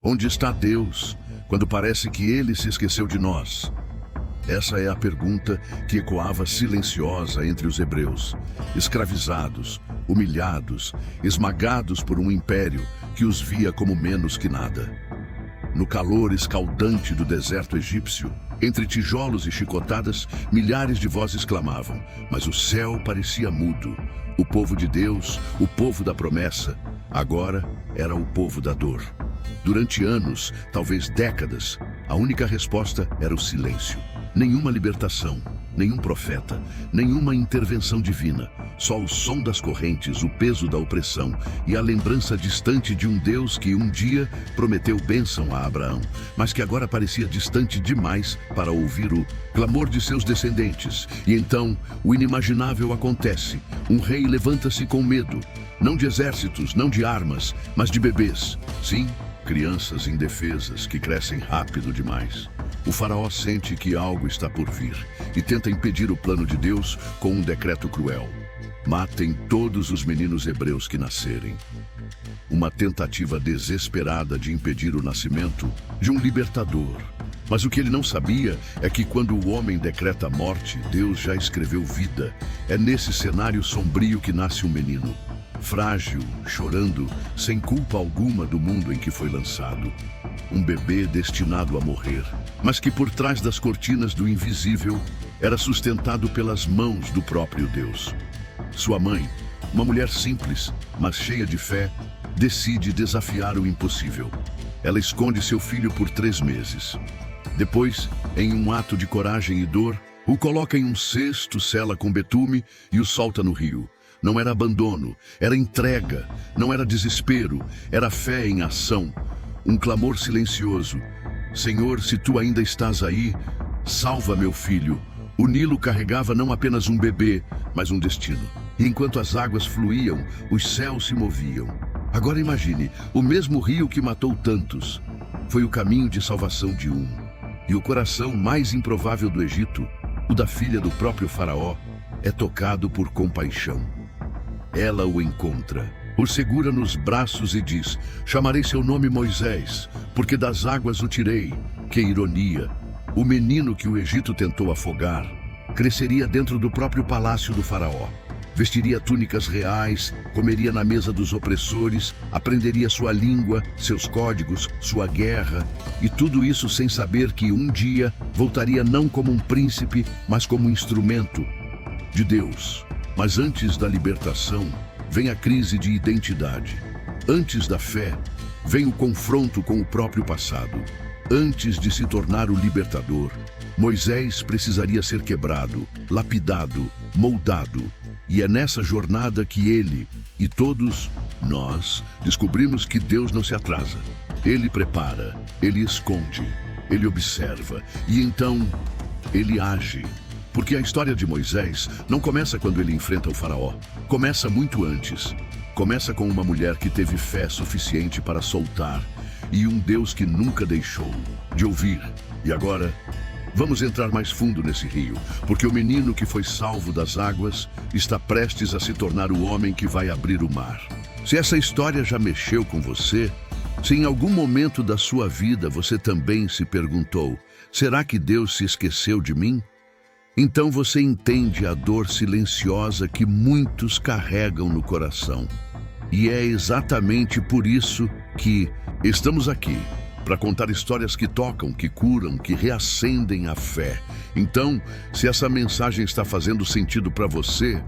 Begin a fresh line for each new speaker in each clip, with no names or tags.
Onde está Deus quando parece que Ele se esqueceu de nós? Essa é a pergunta que ecoava silenciosa entre os hebreus, escravizados, humilhados, esmagados por um império que os via como menos que nada. No calor escaldante do deserto egípcio, entre tijolos e chicotadas, milhares de vozes clamavam, mas o céu parecia mudo. O povo de Deus, o povo da promessa, agora era o povo da dor. Durante anos, talvez décadas, a única resposta era o silêncio. Nenhuma libertação, nenhum profeta, nenhuma intervenção divina. Só o som das correntes, o peso da opressão e a lembrança distante de um Deus que um dia prometeu bênção a Abraão, mas que agora parecia distante demais para ouvir o clamor de seus descendentes. E então, o inimaginável acontece. Um rei levanta-se com medo, não de exércitos, não de armas, mas de bebês. Sim, crianças indefesas que crescem rápido demais. O faraó sente que algo está por vir e tenta impedir o plano de Deus com um decreto cruel. Matem todos os meninos hebreus que nascerem. Uma tentativa desesperada de impedir o nascimento de um libertador. Mas o que ele não sabia é que quando o homem decreta a morte, Deus já escreveu vida. É nesse cenário sombrio que nasce um menino. Frágil, chorando, sem culpa alguma do mundo em que foi lançado. Um bebê destinado a morrer, mas que por trás das cortinas do invisível era sustentado pelas mãos do próprio Deus. Sua mãe, uma mulher simples, mas cheia de fé, decide desafiar o impossível. Ela esconde seu filho por 3 meses. Depois, em um ato de coragem e dor, o coloca em um cesto, sela com betume e o solta no rio. Não era abandono, era entrega, não era desespero, era fé em ação. Um clamor silencioso. Senhor, se tu ainda estás aí, salva meu filho. O Nilo carregava não apenas um bebê, mas um destino. E enquanto as águas fluíam, os céus se moviam. Agora imagine, o mesmo rio que matou tantos foi o caminho de salvação de um. E o coração mais improvável do Egito, o da filha do próprio faraó, é tocado por compaixão. Ela o encontra, o segura nos braços e diz: chamarei seu nome Moisés, porque das águas o tirei. Que ironia! O menino que o Egito tentou afogar cresceria dentro do próprio palácio do faraó. Vestiria túnicas reais, comeria na mesa dos opressores, aprenderia sua língua, seus códigos, sua guerra, e tudo isso sem saber que um dia voltaria não como um príncipe, mas como um instrumento de Deus. Mas antes da libertação, vem a crise de identidade. Antes da fé, vem o confronto com o próprio passado. Antes de se tornar o libertador, Moisés precisaria ser quebrado, lapidado, moldado. E é nessa jornada que ele e todos nós descobrimos que Deus não se atrasa. Ele prepara, ele esconde, ele observa e então ele age. Porque a história de Moisés não começa quando ele enfrenta o faraó. Começa muito antes. Começa com uma mulher que teve fé suficiente para soltar e um Deus que nunca deixou de ouvir. E agora, vamos entrar mais fundo nesse rio, porque o menino que foi salvo das águas está prestes a se tornar o homem que vai abrir o mar. Se essa história já mexeu com você, se em algum momento da sua vida você também se perguntou: será que Deus se esqueceu de mim? Então você entende a dor silenciosa que muitos carregam no coração. E é exatamente por isso que estamos aqui, para contar histórias que tocam, que curam, que reacendem a fé. Então, se essa mensagem está fazendo sentido para você,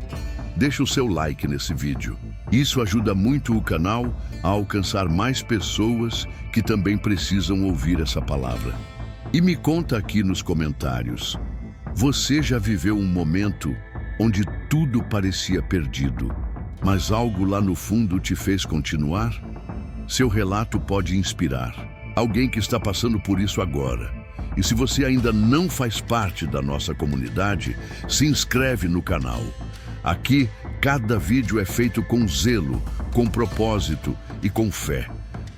deixa o seu like nesse vídeo. Isso ajuda muito o canal a alcançar mais pessoas que também precisam ouvir essa palavra. E me conta aqui nos comentários: você já viveu um momento onde tudo parecia perdido, mas algo lá no fundo te fez continuar? Seu relato pode inspirar alguém que está passando por isso agora. E se você ainda não faz parte da nossa comunidade, se inscreve no canal. Aqui, cada vídeo é feito com zelo, com propósito e com fé,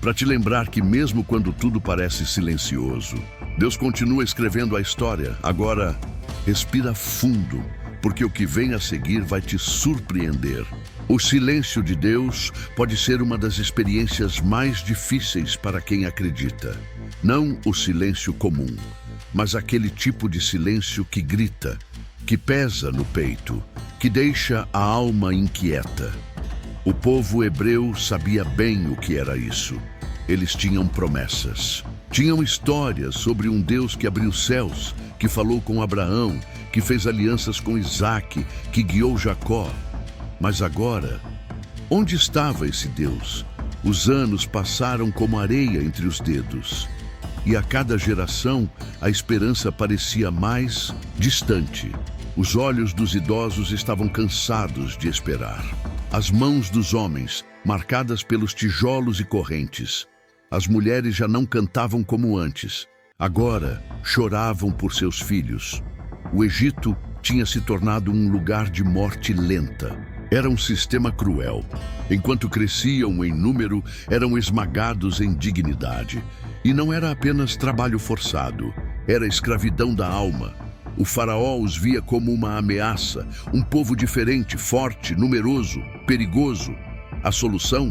para te lembrar que mesmo quando tudo parece silencioso, Deus continua escrevendo a história. Agora, respira fundo, porque o que vem a seguir vai te surpreender. O silêncio de Deus pode ser uma das experiências mais difíceis para quem acredita. Não o silêncio comum, mas aquele tipo de silêncio que grita, que pesa no peito, que deixa a alma inquieta. O povo hebreu sabia bem o que era isso. Eles tinham promessas. Tinham histórias sobre um Deus que abriu os céus, que falou com Abraão, que fez alianças com Isaque, que guiou Jacó. Mas agora, onde estava esse Deus? Os anos passaram como areia entre os dedos. E a cada geração, a esperança parecia mais distante. Os olhos dos idosos estavam cansados de esperar. As mãos dos homens, marcadas pelos tijolos e correntes. As mulheres já não cantavam como antes. Agora, choravam por seus filhos. O Egito tinha se tornado um lugar de morte lenta. Era um sistema cruel. Enquanto cresciam em número, eram esmagados em dignidade. E não era apenas trabalho forçado, era escravidão da alma. O faraó os via como uma ameaça, um povo diferente, forte, numeroso, perigoso. A solução?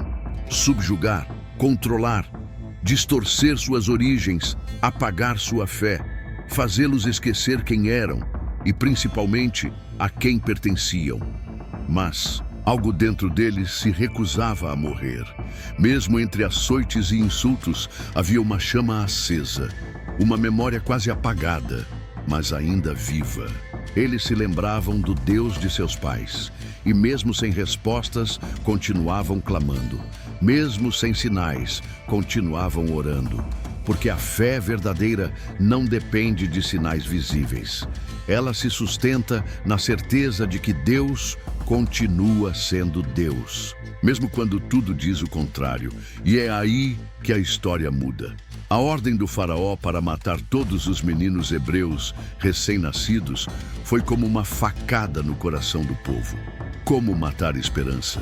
Subjugar, controlar, distorcer suas origens, apagar sua fé, fazê-los esquecer quem eram e, principalmente, a quem pertenciam. Mas algo dentro deles se recusava a morrer. Mesmo entre açoites e insultos, havia uma chama acesa, uma memória quase apagada, mas ainda viva. Eles se lembravam do Deus de seus pais, e mesmo sem respostas, continuavam clamando. Mesmo sem sinais, continuavam orando. Porque a fé verdadeira não depende de sinais visíveis. Ela se sustenta na certeza de que Deus continua sendo Deus, mesmo quando tudo diz o contrário. E é aí que a história muda. A ordem do faraó para matar todos os meninos hebreus recém-nascidos foi como uma facada no coração do povo. Como matar esperança?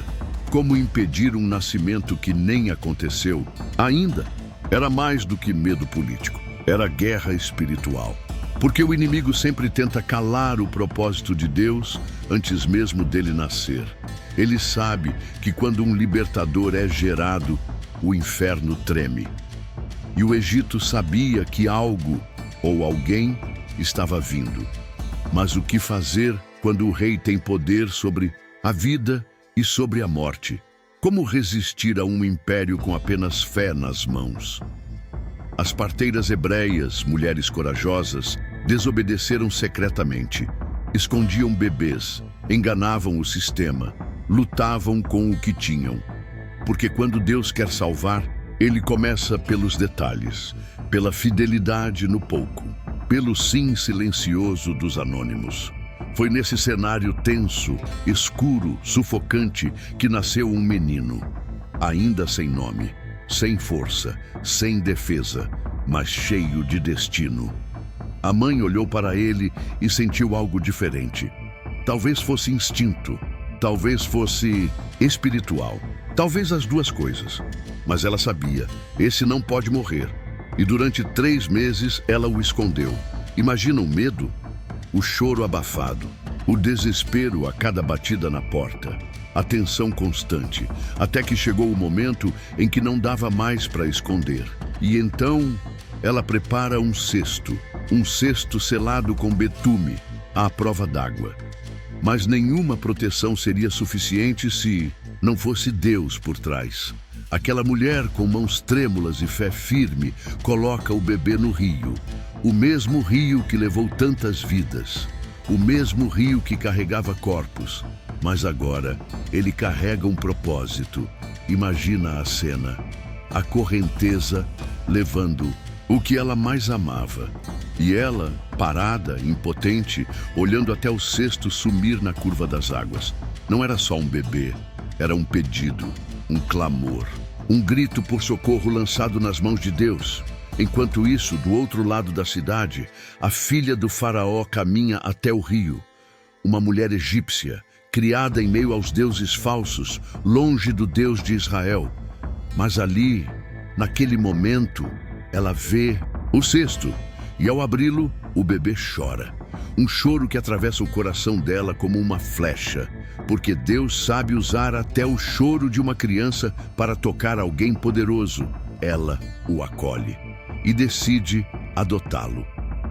Como impedir um nascimento que nem aconteceu? Ainda, era mais do que medo político. Era guerra espiritual. Porque o inimigo sempre tenta calar o propósito de Deus antes mesmo dele nascer. Ele sabe que quando um libertador é gerado, o inferno treme. E o Egito sabia que algo ou alguém estava vindo. Mas o que fazer quando o rei tem poder sobre a vida e sobre a morte? Como resistir a um império com apenas fé nas mãos? As parteiras hebreias, mulheres corajosas, desobedeceram secretamente. Escondiam bebês, enganavam o sistema, lutavam com o que tinham. Porque quando Deus quer salvar, Ele começa pelos detalhes, pela fidelidade no pouco, pelo sim silencioso dos anônimos. Foi nesse cenário tenso, escuro, sufocante, que nasceu um menino, ainda sem nome, sem força, sem defesa, mas cheio de destino. A mãe olhou para ele e sentiu algo diferente. Talvez fosse instinto, talvez fosse espiritual, talvez as duas coisas. Mas ela sabia, esse não pode morrer. E durante 3 meses ela o escondeu. Imagina o medo, o choro abafado, o desespero a cada batida na porta, a tensão constante, até que chegou o momento em que não dava mais para esconder. E então ela prepara um cesto selado com betume, à prova d'água. Mas nenhuma proteção seria suficiente se não fosse Deus por trás. Aquela mulher com mãos trêmulas e fé firme coloca o bebê no rio. O mesmo rio que levou tantas vidas. O mesmo rio que carregava corpos. Mas agora ele carrega um propósito. Imagina a cena. A correnteza levando o que ela mais amava. E ela, parada, impotente, olhando até o cesto sumir na curva das águas. Não era só um bebê, era um pedido, um clamor, um grito por socorro lançado nas mãos de Deus. Enquanto isso, do outro lado da cidade, a filha do faraó caminha até o rio. Uma mulher egípcia, criada em meio aos deuses falsos, longe do Deus de Israel. Mas ali, naquele momento, ela vê o cesto. E ao abri-lo, o bebê chora. Um choro que atravessa o coração dela como uma flecha, porque Deus sabe usar até o choro de uma criança para tocar alguém poderoso. Ela o acolhe e decide adotá-lo.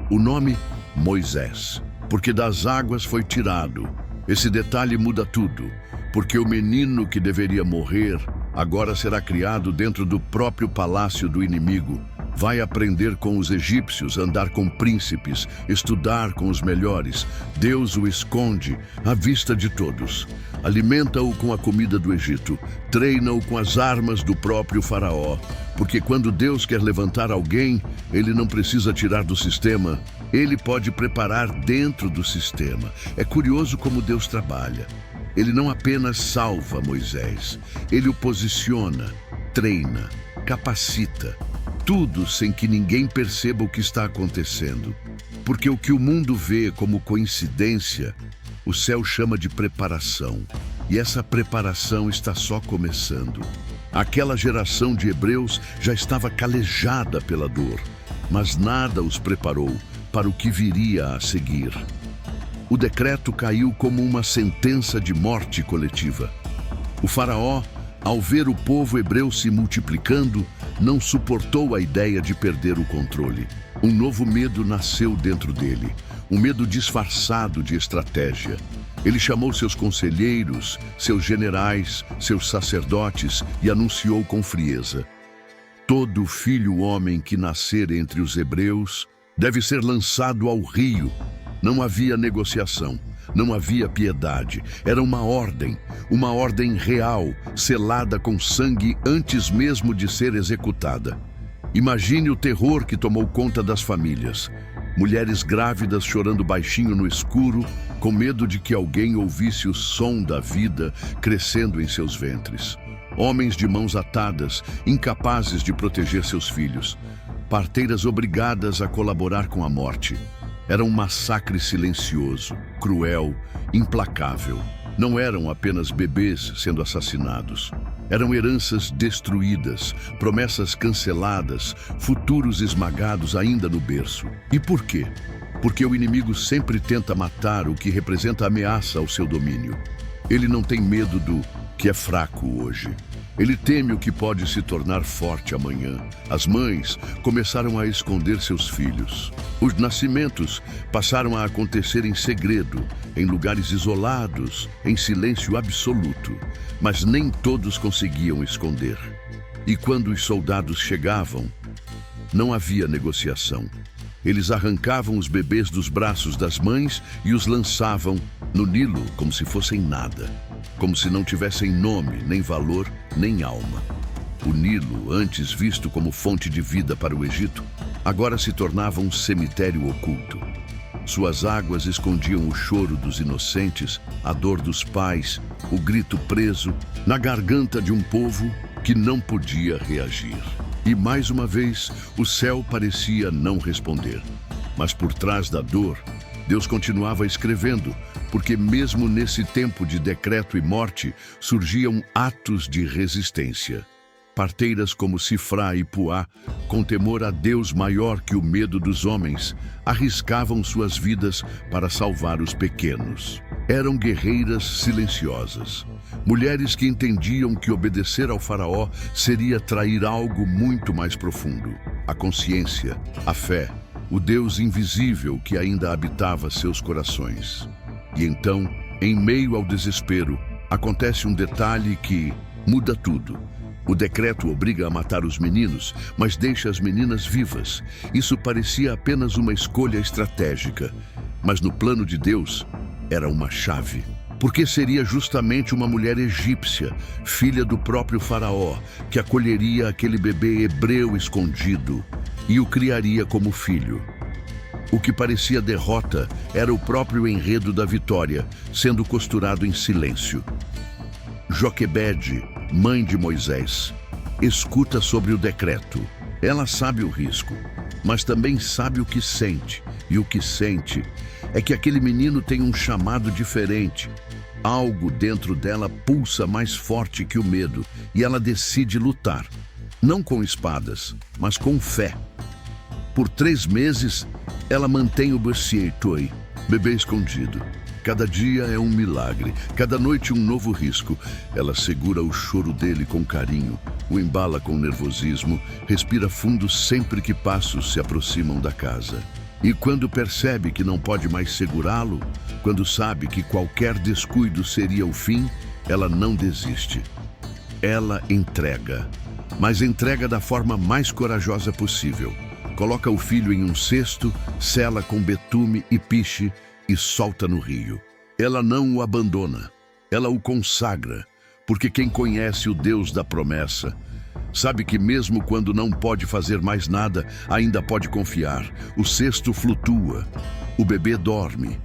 O nome: Moisés, porque das águas foi tirado. Esse detalhe muda tudo, porque o menino que deveria morrer agora será criado dentro do próprio palácio do inimigo. Vai aprender com os egípcios, andar com príncipes, estudar com os melhores. Deus o esconde à vista de todos. Alimenta-o com a comida do Egito. Treina-o com as armas do próprio faraó. Porque quando Deus quer levantar alguém, ele não precisa tirar do sistema. Ele pode preparar dentro do sistema. É curioso como Deus trabalha. Ele não apenas salva Moisés, ele o posiciona, treina, capacita. Tudo sem que ninguém perceba o que está acontecendo. Porque o que o mundo vê como coincidência, o céu chama de preparação. E essa preparação está só começando. Aquela geração de hebreus já estava calejada pela dor, mas nada os preparou para o que viria a seguir. O decreto caiu como uma sentença de morte coletiva. O faraó, ao ver o povo hebreu se multiplicando, não suportou a ideia de perder o controle. Um novo medo nasceu dentro dele, um medo disfarçado de estratégia. Ele chamou seus conselheiros, seus generais, seus sacerdotes e anunciou com frieza: todo filho homem que nascer entre os hebreus deve ser lançado ao rio. Não havia negociação, não havia piedade. Era uma ordem real, selada com sangue antes mesmo de ser executada. Imagine o terror que tomou conta das famílias. Mulheres grávidas chorando baixinho no escuro, com medo de que alguém ouvisse o som da vida crescendo em seus ventres. Homens de mãos atadas, incapazes de proteger seus filhos. Parteiras obrigadas a colaborar com a morte. Era um massacre silencioso, cruel, implacável. Não eram apenas bebês sendo assassinados. Eram heranças destruídas, promessas canceladas, futuros esmagados ainda no berço. E por quê? Porque o inimigo sempre tenta matar o que representa ameaça ao seu domínio. Ele não tem medo do que é fraco hoje. Ele teme o que pode se tornar forte amanhã. As mães começaram a esconder seus filhos. Os nascimentos passaram a acontecer em segredo, em lugares isolados, em silêncio absoluto. Mas nem todos conseguiam esconder. E quando os soldados chegavam, não havia negociação. Eles arrancavam os bebês dos braços das mães e os lançavam no Nilo como se fossem nada. Como se não tivessem nome, nem valor, nem alma. O Nilo, antes visto como fonte de vida para o Egito, agora se tornava um cemitério oculto. Suas águas escondiam o choro dos inocentes, a dor dos pais, o grito preso na garganta de um povo que não podia reagir. E mais uma vez, o céu parecia não responder. Mas por trás da dor, Deus continuava escrevendo, porque mesmo nesse tempo de decreto e morte, surgiam atos de resistência. Parteiras como Sifrá e Puá, com temor a Deus maior que o medo dos homens, arriscavam suas vidas para salvar os pequenos. Eram guerreiras silenciosas. Mulheres que entendiam que obedecer ao faraó seria trair algo muito mais profundo. A consciência, a fé, o Deus invisível que ainda habitava seus corações. E então, em meio ao desespero, acontece um detalhe que muda tudo. O decreto obriga a matar os meninos, mas deixa as meninas vivas. Isso parecia apenas uma escolha estratégica, mas no plano de Deus era uma chave. Porque seria justamente uma mulher egípcia, filha do próprio faraó, que acolheria aquele bebê hebreu escondido e o criaria como filho. O que parecia derrota era o próprio enredo da vitória, sendo costurado em silêncio. Joquebede, mãe de Moisés, escuta sobre o decreto. Ela sabe o risco, mas também sabe o que sente. E o que sente é que aquele menino tem um chamado diferente. Algo dentro dela pulsa mais forte que o medo, e ela decide lutar. Não com espadas, mas com fé. Por 3 meses, ela mantém o Bersietoi, Bebê escondido. Cada dia é um milagre, cada noite um novo risco. Ela segura o choro dele com carinho, o embala com nervosismo, respira fundo sempre que passos se aproximam da casa. E quando percebe que não pode mais segurá-lo, quando sabe que qualquer descuido seria o fim, ela não desiste. Ela entrega, mas entrega da forma mais corajosa possível. Coloca o filho em um cesto, sela com betume e piche e solta no rio. Ela não o abandona, ela o consagra, porque quem conhece o Deus da promessa sabe que mesmo quando não pode fazer mais nada, ainda pode confiar. O cesto flutua, o bebê dorme.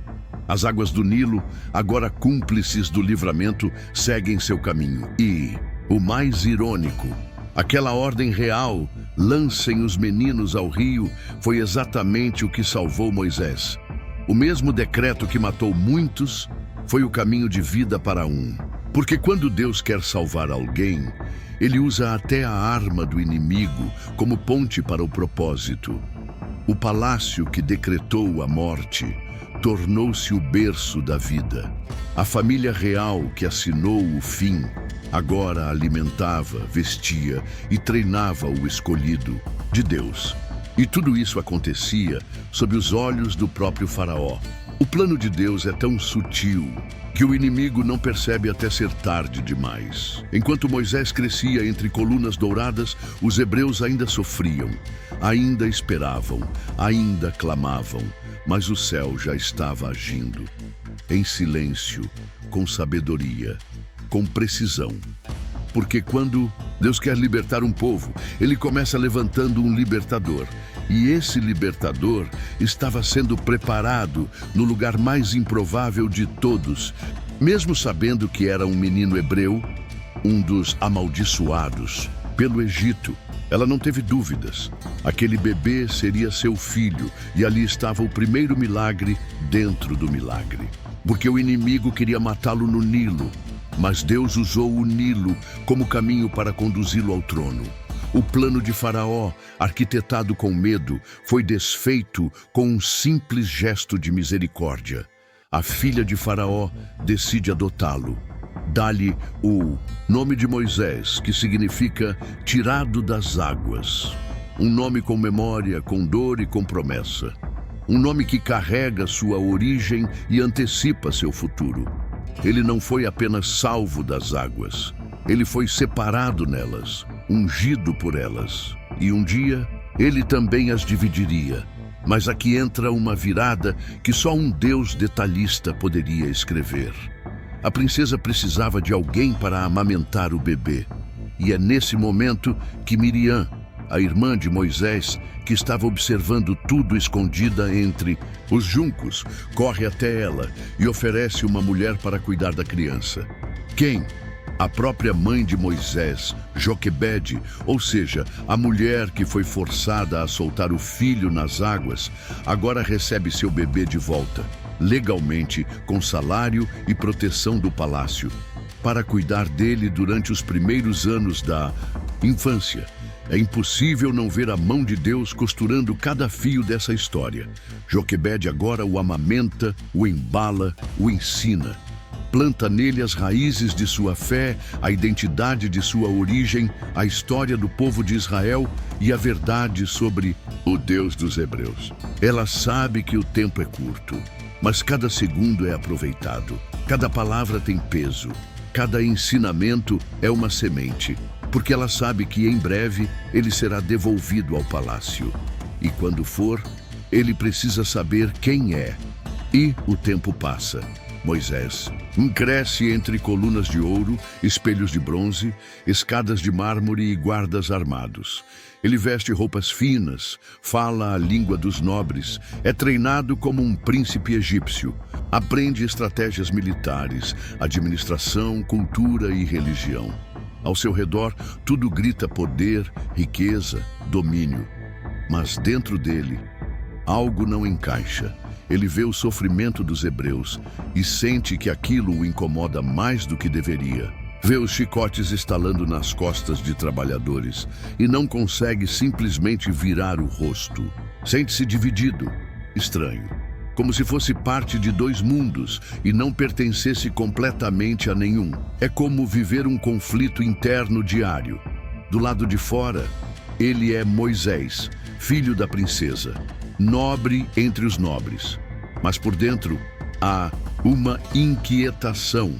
As águas do Nilo, agora cúmplices do livramento, seguem seu caminho. E, o mais irônico, aquela ordem real, lancem os meninos ao rio, foi exatamente o que salvou Moisés. O mesmo decreto que matou muitos foi o caminho de vida para um. Porque quando Deus quer salvar alguém, Ele usa até a arma do inimigo como ponte para o propósito. O palácio que decretou a morte tornou-se o berço da vida. A família real que assinou o fim agora alimentava, vestia e treinava o escolhido de Deus. E tudo isso acontecia sob os olhos do próprio Faraó. O plano de Deus é tão sutil que o inimigo não percebe até ser tarde demais. Enquanto Moisés crescia entre colunas douradas, os hebreus ainda sofriam, ainda esperavam, ainda clamavam, mas o céu já estava agindo. Em silêncio, com sabedoria, com precisão. Porque quando Deus quer libertar um povo, Ele começa levantando um libertador. E esse libertador estava sendo preparado no lugar mais improvável de todos, mesmo sabendo que era um menino hebreu, um dos amaldiçoados pelo Egito. Ela não teve dúvidas. Aquele bebê seria seu filho, e ali estava o primeiro milagre dentro do milagre. Porque o inimigo queria matá-lo no Nilo, mas Deus usou o Nilo como caminho para conduzi-lo ao trono. O plano de Faraó, arquitetado com medo, foi desfeito com um simples gesto de misericórdia. A filha de Faraó decide adotá-lo. Dá-lhe o nome de Moisés, que significa tirado das águas. Um nome com memória, com dor e com promessa. Um nome que carrega sua origem e antecipa seu futuro. Ele não foi apenas salvo das águas. Ele foi separado nelas, ungido por elas. E um dia, ele também as dividiria. Mas aqui entra uma virada que só um Deus detalhista poderia escrever. A princesa precisava de alguém para amamentar o bebê. E é nesse momento que Miriam, a irmã de Moisés, que estava observando tudo escondida entre os juncos, corre até ela e oferece uma mulher para cuidar da criança. Quem? A própria mãe de Moisés, Joquebede, ou seja, a mulher que foi forçada a soltar o filho nas águas, agora recebe seu bebê de volta, legalmente, com salário e proteção do palácio, para cuidar dele durante os primeiros anos da infância. É impossível não ver a mão de Deus costurando cada fio dessa história. Joquebede agora o amamenta, o embala, o ensina. Planta nele as raízes de sua fé, a identidade de sua origem, a história do povo de Israel e a verdade sobre o Deus dos hebreus. Ela sabe que o tempo é curto, mas cada segundo é aproveitado. Cada palavra tem peso, cada ensinamento é uma semente, porque ela sabe que em breve ele será devolvido ao palácio. E quando for, ele precisa saber quem é. E o tempo passa. Moisés cresce entre colunas de ouro, espelhos de bronze, escadas de mármore e guardas armados. Ele veste roupas finas, fala a língua dos nobres, é treinado como um príncipe egípcio, aprende estratégias militares, administração, cultura e religião. Ao seu redor, tudo grita poder, riqueza, domínio. Mas dentro dele, algo não encaixa. Ele vê o sofrimento dos hebreus e sente que aquilo o incomoda mais do que deveria. Vê os chicotes estalando nas costas de trabalhadores e não consegue simplesmente virar o rosto. Sente-se dividido, estranho. como se fosse parte de dois mundos e não pertencesse completamente a nenhum. É como viver um conflito interno diário. Do lado de fora, ele é Moisés, filho da princesa, nobre entre os nobres. Mas por dentro há uma inquietação,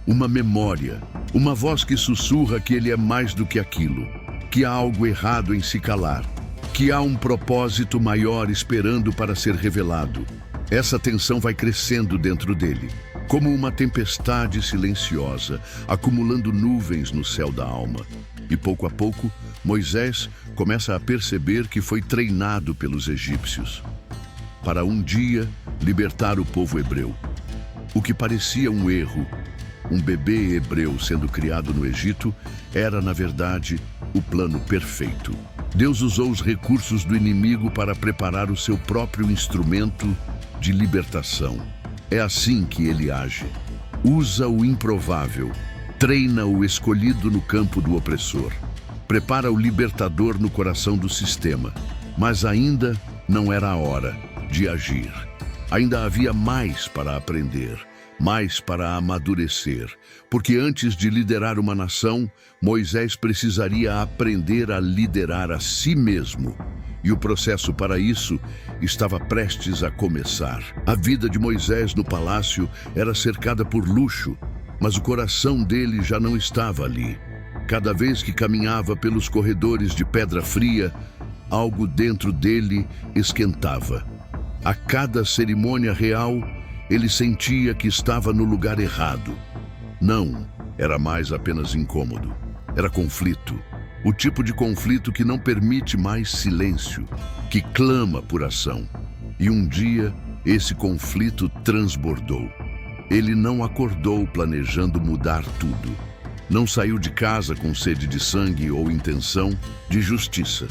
uma memória, uma voz que sussurra que ele é mais do que aquilo, que há algo errado em se calar, que há um propósito maior esperando para ser revelado. Essa tensão vai crescendo dentro dele, como uma tempestade silenciosa, acumulando nuvens no céu da alma. E pouco a pouco, Moisés começa a perceber que foi treinado pelos egípcios para um dia libertar o povo hebreu. O que parecia um erro, um bebê hebreu sendo criado no Egito, era, na verdade, o plano perfeito. Deus usou os recursos do inimigo para preparar o seu próprio instrumento de libertação. É assim que ele age. Usa o improvável, treina o escolhido no campo do opressor, prepara o libertador no coração do sistema. Mas ainda não era a hora de agir. Ainda havia mais para aprender, mais para amadurecer, porque antes de liderar uma nação, Moisés precisaria aprender a liderar a si mesmo. E o processo para isso estava prestes a começar. A vida de Moisés no palácio era cercada por luxo, mas o coração dele já não estava ali. Cada vez que caminhava pelos corredores de pedra fria, algo dentro dele esquentava. A cada cerimônia real, ele sentia que estava no lugar errado. Não era mais apenas incômodo, era conflito. O tipo de conflito que não permite mais silêncio, que clama por ação. E um dia, esse conflito transbordou. Ele não acordou planejando mudar tudo. Não saiu de casa com sede de sangue ou intenção de justiça.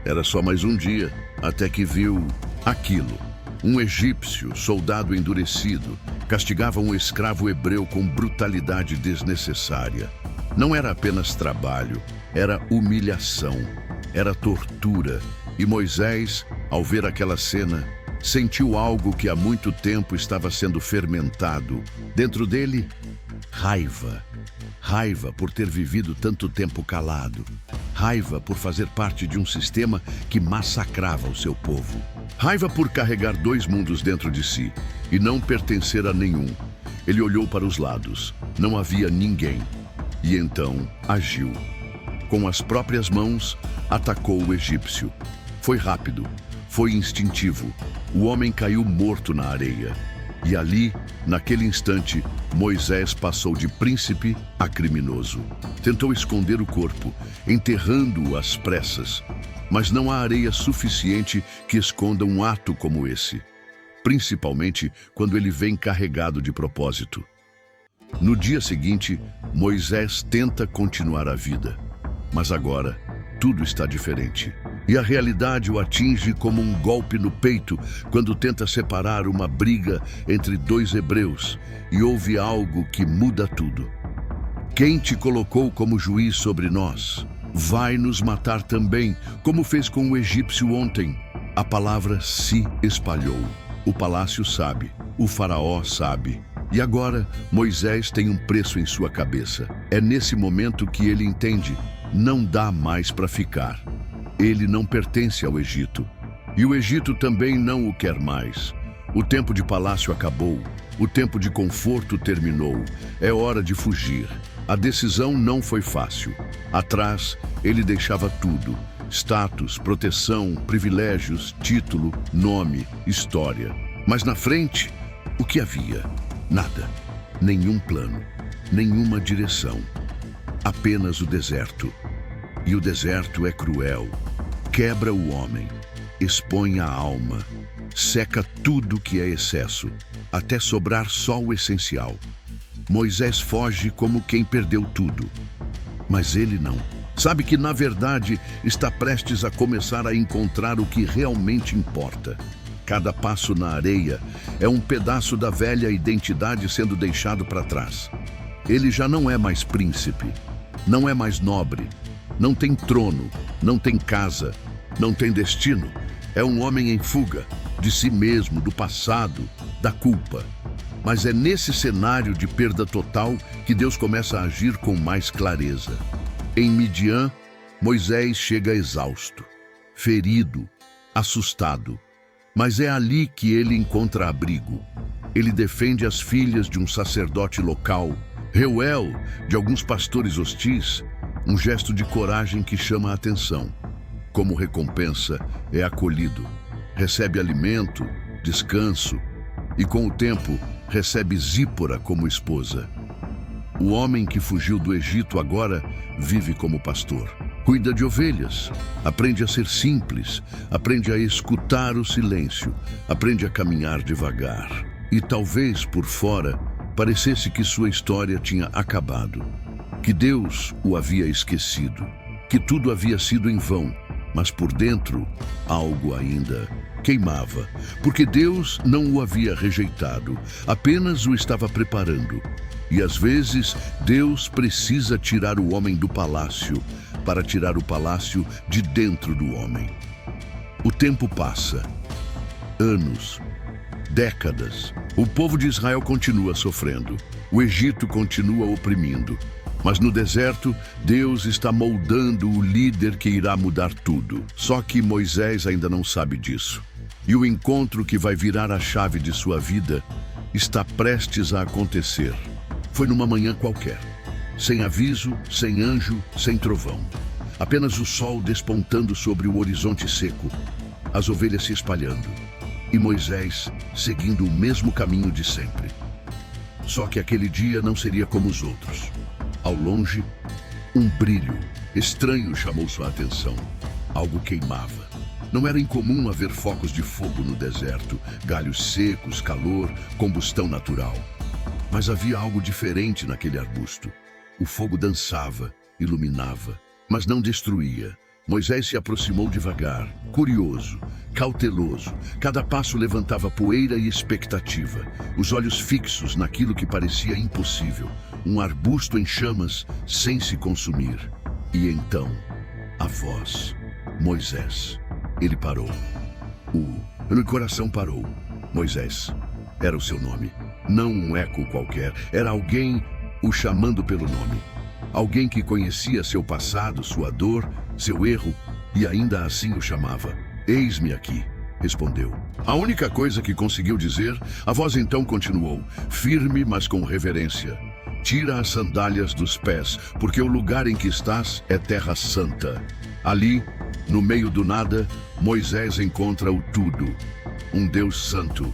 Era só mais um dia, até que viu aquilo. Um egípcio, soldado endurecido, castigava um escravo hebreu com brutalidade desnecessária. Não era apenas trabalho, era humilhação, era tortura. E Moisés, ao ver aquela cena, sentiu algo que há muito tempo estava sendo fermentado. Dentro dele, raiva. Raiva por ter vivido tanto tempo calado. Raiva por fazer parte de um sistema que massacrava o seu povo. Raiva por carregar dois mundos dentro de si e não pertencer a nenhum. Ele olhou para os lados. Não havia ninguém. E então agiu. Com as próprias mãos, atacou o egípcio. Foi rápido, foi instintivo. O homem caiu morto na areia. E ali, naquele instante, Moisés passou de príncipe a criminoso. Tentou esconder o corpo, enterrando-o às pressas. Mas não há areia suficiente que esconda um ato como esse, principalmente quando ele vem carregado de propósito. No dia seguinte, Moisés tenta continuar a vida, mas agora tudo está diferente. E a realidade o atinge como um golpe no peito quando tenta separar uma briga entre dois hebreus e ouve algo que muda tudo. Quem te colocou como juiz sobre nós? Vai nos matar também, como fez com o egípcio ontem. A palavra se espalhou. O palácio sabe, o faraó sabe. E agora, Moisés tem um preço em sua cabeça. É nesse momento que ele entende, não dá mais para ficar. Ele não pertence ao Egito. E o Egito também não o quer mais. O tempo de palácio acabou. O tempo de conforto terminou. É hora de fugir. A decisão não foi fácil. Atrás, ele deixava tudo: status, proteção, privilégios, título, nome, história. Mas na frente, o que havia? Nada. Nenhum plano, nenhuma direção. Apenas o deserto. E o deserto é cruel. Quebra o homem, expõe a alma, seca tudo que é excesso, até sobrar só o essencial. Moisés foge como quem perdeu tudo. Mas ele não. Sabe que, na verdade, está prestes a começar a encontrar o que realmente importa. Cada passo na areia é um pedaço da velha identidade sendo deixado para trás. Ele já não é mais príncipe, não é mais nobre, não tem trono, não tem casa, não tem destino. É um homem em fuga, de si mesmo, do passado, da culpa. Mas é nesse cenário de perda total que Deus começa a agir com mais clareza. Em Midian, Moisés chega exausto, ferido, assustado. Mas é ali que ele encontra abrigo. Ele defende as filhas de um sacerdote local, Reuel, de alguns pastores hostis, um gesto de coragem que chama a atenção. Como recompensa, é acolhido, recebe alimento, descanso e, com o tempo, recebe Zípora como esposa. O homem que fugiu do Egito agora vive como pastor. Cuida de ovelhas, aprende a ser simples, aprende a escutar o silêncio, aprende a caminhar devagar. E talvez por fora parecesse que sua história tinha acabado, que Deus o havia esquecido, que tudo havia sido em vão, mas por dentro algo ainda queimava, porque Deus não o havia rejeitado, apenas o estava preparando. E às vezes Deus precisa tirar o homem do palácio para tirar o palácio de dentro do homem. O tempo passa, anos, décadas. O povo de Israel continua sofrendo, o Egito continua oprimindo. Mas no deserto, Deus está moldando o líder que irá mudar tudo. Só que Moisés ainda não sabe disso. E o encontro que vai virar a chave de sua vida está prestes a acontecer. Foi numa manhã qualquer, sem aviso, sem anjo, sem trovão. Apenas o sol despontando sobre o horizonte seco, as ovelhas se espalhando, e Moisés seguindo o mesmo caminho de sempre. Só que aquele dia não seria como os outros. Ao longe, um brilho estranho chamou sua atenção. Algo queimava. Não era incomum haver focos de fogo no deserto, galhos secos, calor, combustão natural. Mas havia algo diferente naquele arbusto. O fogo dançava, iluminava, mas não destruía. Moisés se aproximou devagar, curioso, cauteloso. Cada passo levantava poeira e expectativa, os olhos fixos naquilo que parecia impossível. Um arbusto em chamas, sem se consumir. E então, a voz. Moisés. Ele parou. O coração parou. Moisés. Era o seu nome. Não um eco qualquer. Era alguém o chamando pelo nome. Alguém que conhecia seu passado, sua dor, seu erro, e ainda assim o chamava. Eis-me aqui, respondeu. A única coisa que conseguiu dizer, a voz então continuou, firme, mas com reverência. Tira as sandálias dos pés, porque o lugar em que estás é terra santa. Ali, no meio do nada, Moisés encontra o tudo. Um Deus santo,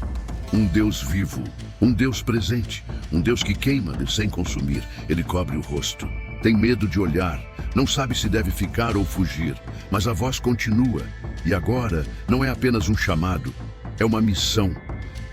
um Deus vivo, um Deus presente, um Deus que queima sem consumir. Ele cobre o rosto. Tem medo de olhar, não sabe se deve ficar ou fugir, mas a voz continua. E agora não é apenas um chamado, é uma missão.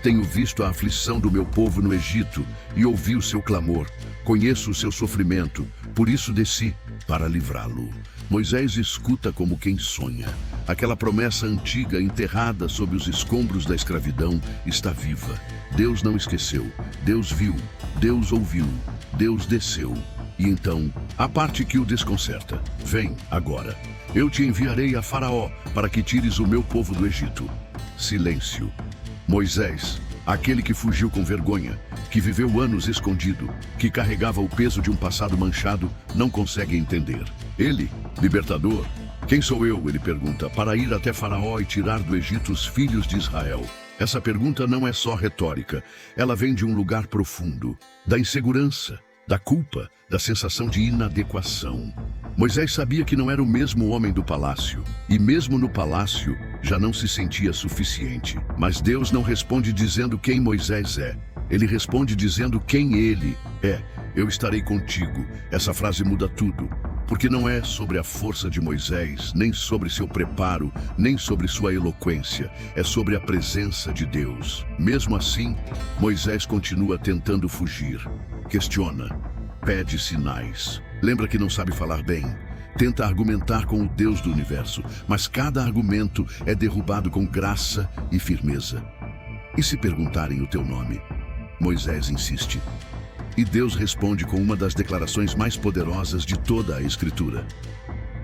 Tenho visto a aflição do meu povo no Egito e ouvi o seu clamor. Conheço o seu sofrimento, por isso desci para livrá-lo. Moisés escuta como quem sonha. Aquela promessa antiga enterrada sob os escombros da escravidão está viva. Deus não esqueceu, Deus viu, Deus ouviu, Deus desceu. E então, a parte que o desconcerta. Vem, agora. Eu te enviarei a Faraó para que tires o meu povo do Egito. Silêncio. Moisés, aquele que fugiu com vergonha, que viveu anos escondido, que carregava o peso de um passado manchado, não consegue entender. Ele, libertador, quem sou eu, ele pergunta, para ir até Faraó e tirar do Egito os filhos de Israel? Essa pergunta não é só retórica, ela vem de um lugar profundo, da insegurança, da culpa, da sensação de inadequação. Moisés sabia que não era o mesmo homem do palácio, e mesmo no palácio já não se sentia suficiente. Mas Deus não responde dizendo quem Moisés é. Ele responde dizendo quem ele é. Eu estarei contigo. Essa frase muda tudo, porque não é sobre a força de Moisés, nem sobre seu preparo, nem sobre sua eloquência. É sobre a presença de Deus. Mesmo assim, Moisés continua tentando fugir. Questiona, pede sinais. Lembra que não sabe falar bem. Tenta argumentar com o Deus do universo, mas cada argumento é derrubado com graça e firmeza. E se perguntarem o teu nome? Moisés insiste. E Deus responde com uma das declarações mais poderosas de toda a Escritura.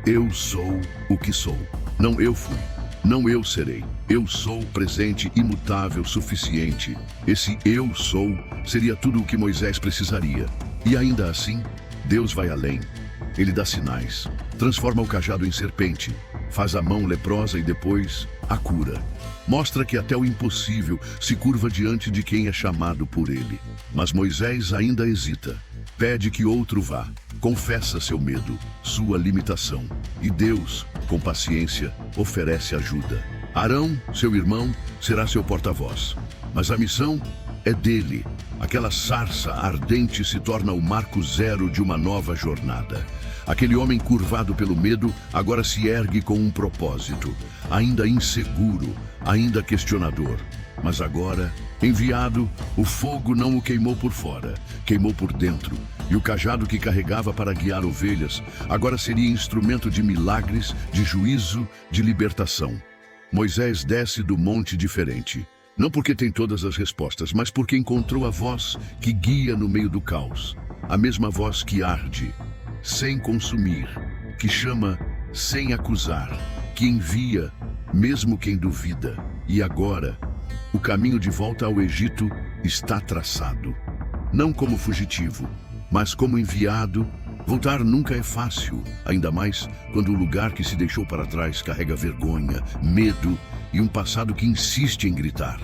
Eu sou o que sou. Não eu fui, Não eu serei. Eu sou presente, imutável, suficiente. Esse eu sou seria tudo o que Moisés precisaria. E ainda assim, Deus vai além. Ele dá sinais, transforma o cajado em serpente, faz a mão leprosa e depois a cura. Mostra que até o impossível se curva diante de quem é chamado por ele. Mas Moisés ainda hesita. Pede que outro vá. Confessa seu medo, sua limitação. E Deus, com paciência, oferece ajuda. Arão, seu irmão, será seu porta-voz. Mas a missão é dele. Aquela sarça ardente se torna o marco zero de uma nova jornada. Aquele homem curvado pelo medo agora se ergue com um propósito, ainda inseguro, ainda questionador. Mas agora, enviado, o fogo não o queimou por fora, queimou por dentro. E o cajado que carregava para guiar ovelhas agora seria instrumento de milagres, de juízo, de libertação. Moisés desce do monte diferente. Não porque tem todas as respostas, mas porque encontrou a voz que guia no meio do caos. A mesma voz que arde, sem consumir, que chama sem acusar, que envia, mesmo quem duvida. E agora, o caminho de volta ao Egito está traçado. Não como fugitivo, mas como enviado. Voltar nunca é fácil, ainda mais quando o lugar que se deixou para trás carrega vergonha, medo e um passado que insiste em gritar.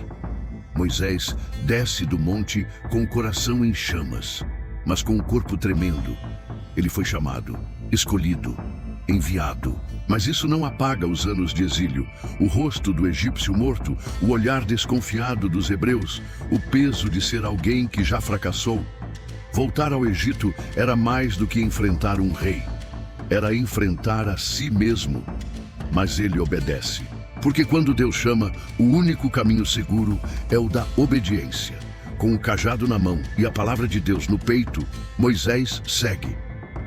Moisés desce do monte com o coração em chamas, mas com o corpo tremendo. Ele foi chamado, escolhido, enviado. Mas isso não apaga os anos de exílio. O rosto do egípcio morto, o olhar desconfiado dos hebreus, o peso de ser alguém que já fracassou. Voltar ao Egito era mais do que enfrentar um rei. Era enfrentar a si mesmo. Mas ele obedece. Porque quando Deus chama, o único caminho seguro é o da obediência. Com o cajado na mão e a palavra de Deus no peito, Moisés segue.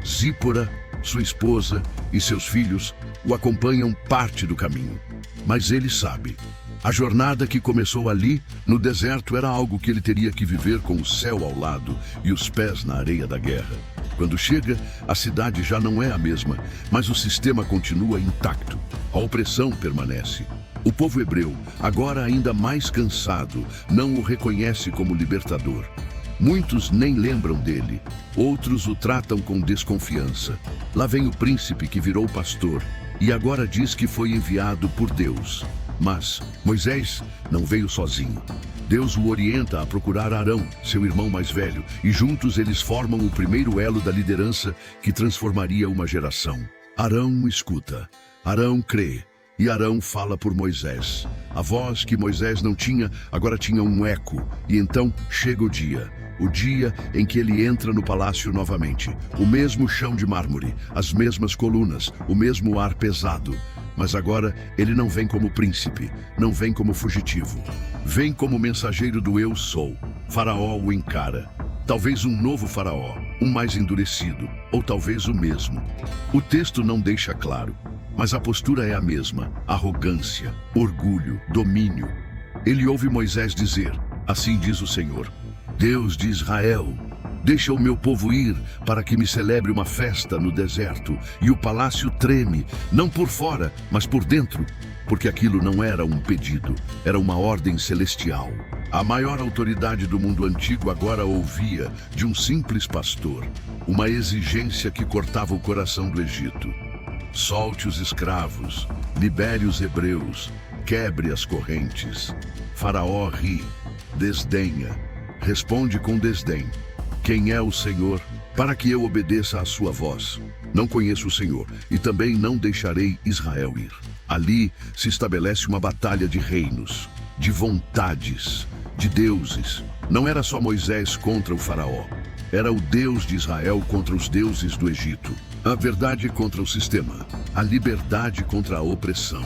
Zípora, sua esposa e seus filhos o acompanham parte do caminho. Mas ele sabe. A jornada que começou ali, no deserto, era algo que ele teria que viver com o céu ao lado e os pés na areia da guerra. Quando chega, a cidade já não é a mesma, mas o sistema continua intacto. A opressão permanece. O povo hebreu, agora ainda mais cansado, não o reconhece como libertador. Muitos nem lembram dele, outros o tratam com desconfiança. Lá vem o príncipe que virou pastor e agora diz que foi enviado por Deus. Mas Moisés não veio sozinho. Deus o orienta a procurar Arão, seu irmão mais velho, e juntos eles formam o primeiro elo da liderança que transformaria uma geração. Arão escuta, Arão crê, e Arão fala por Moisés. A voz que Moisés não tinha, agora tinha um eco, e então chega o dia em que ele entra no palácio novamente. O mesmo chão de mármore, as mesmas colunas, o mesmo ar pesado. Mas agora ele não vem como príncipe, não vem como fugitivo. Vem como mensageiro do eu sou. Faraó o encara. Talvez um novo faraó, um mais endurecido, ou talvez o mesmo. O texto não deixa claro, mas a postura é a mesma: arrogância, orgulho, domínio. Ele ouve Moisés dizer: assim diz o Senhor, Deus de Israel, deixa o meu povo ir para que me celebre uma festa no deserto. E o palácio treme, não por fora, mas por dentro, porque aquilo não era um pedido, era uma ordem celestial. A maior autoridade do mundo antigo agora ouvia de um simples pastor uma exigência que cortava o coração do Egito. Solte os escravos, libere os hebreus, quebre as correntes. Faraó ri, desdenha, responde com desdém: quem é o Senhor, para que eu obedeça à sua voz? Não conheço o Senhor, e também não deixarei Israel ir. Ali se estabelece uma batalha de reinos, de vontades, de deuses. Não era só Moisés contra o faraó. Era o Deus de Israel contra os deuses do Egito. A verdade contra o sistema. A liberdade contra a opressão.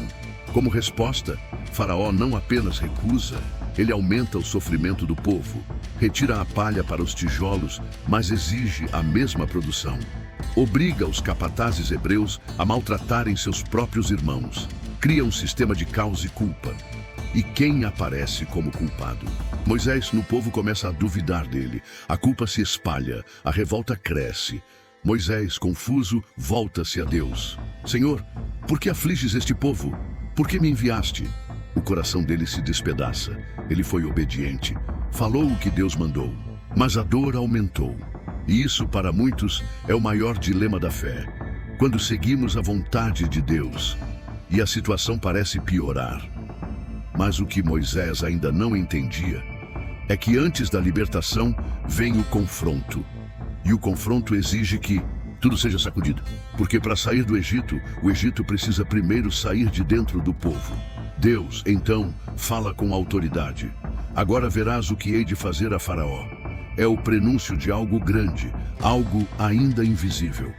Como resposta, Faraó não apenas recusa, ele aumenta o sofrimento do povo, retira a palha para os tijolos, mas exige a mesma produção. Obriga os capatazes hebreus a maltratarem seus próprios irmãos. Cria um sistema de caos e culpa. E quem aparece como culpado? Moisés no povo começa a duvidar dele. A culpa se espalha, a revolta cresce. Moisés, confuso, volta-se a Deus. Senhor, por que afliges este povo? Por que me enviaste? O coração dele se despedaça. Ele foi obediente. Falou o que Deus mandou. Mas a dor aumentou. E isso, para muitos, é o maior dilema da fé. Quando seguimos a vontade de Deus e a situação parece piorar. Mas o que Moisés ainda não entendia é que antes da libertação vem o confronto. E o confronto exige que tudo seja sacudido. Porque para sair do Egito, o Egito precisa primeiro sair de dentro do povo. Deus, então, fala com autoridade. Agora verás o que hei de fazer a Faraó. É o prenúncio de algo grande, algo ainda invisível,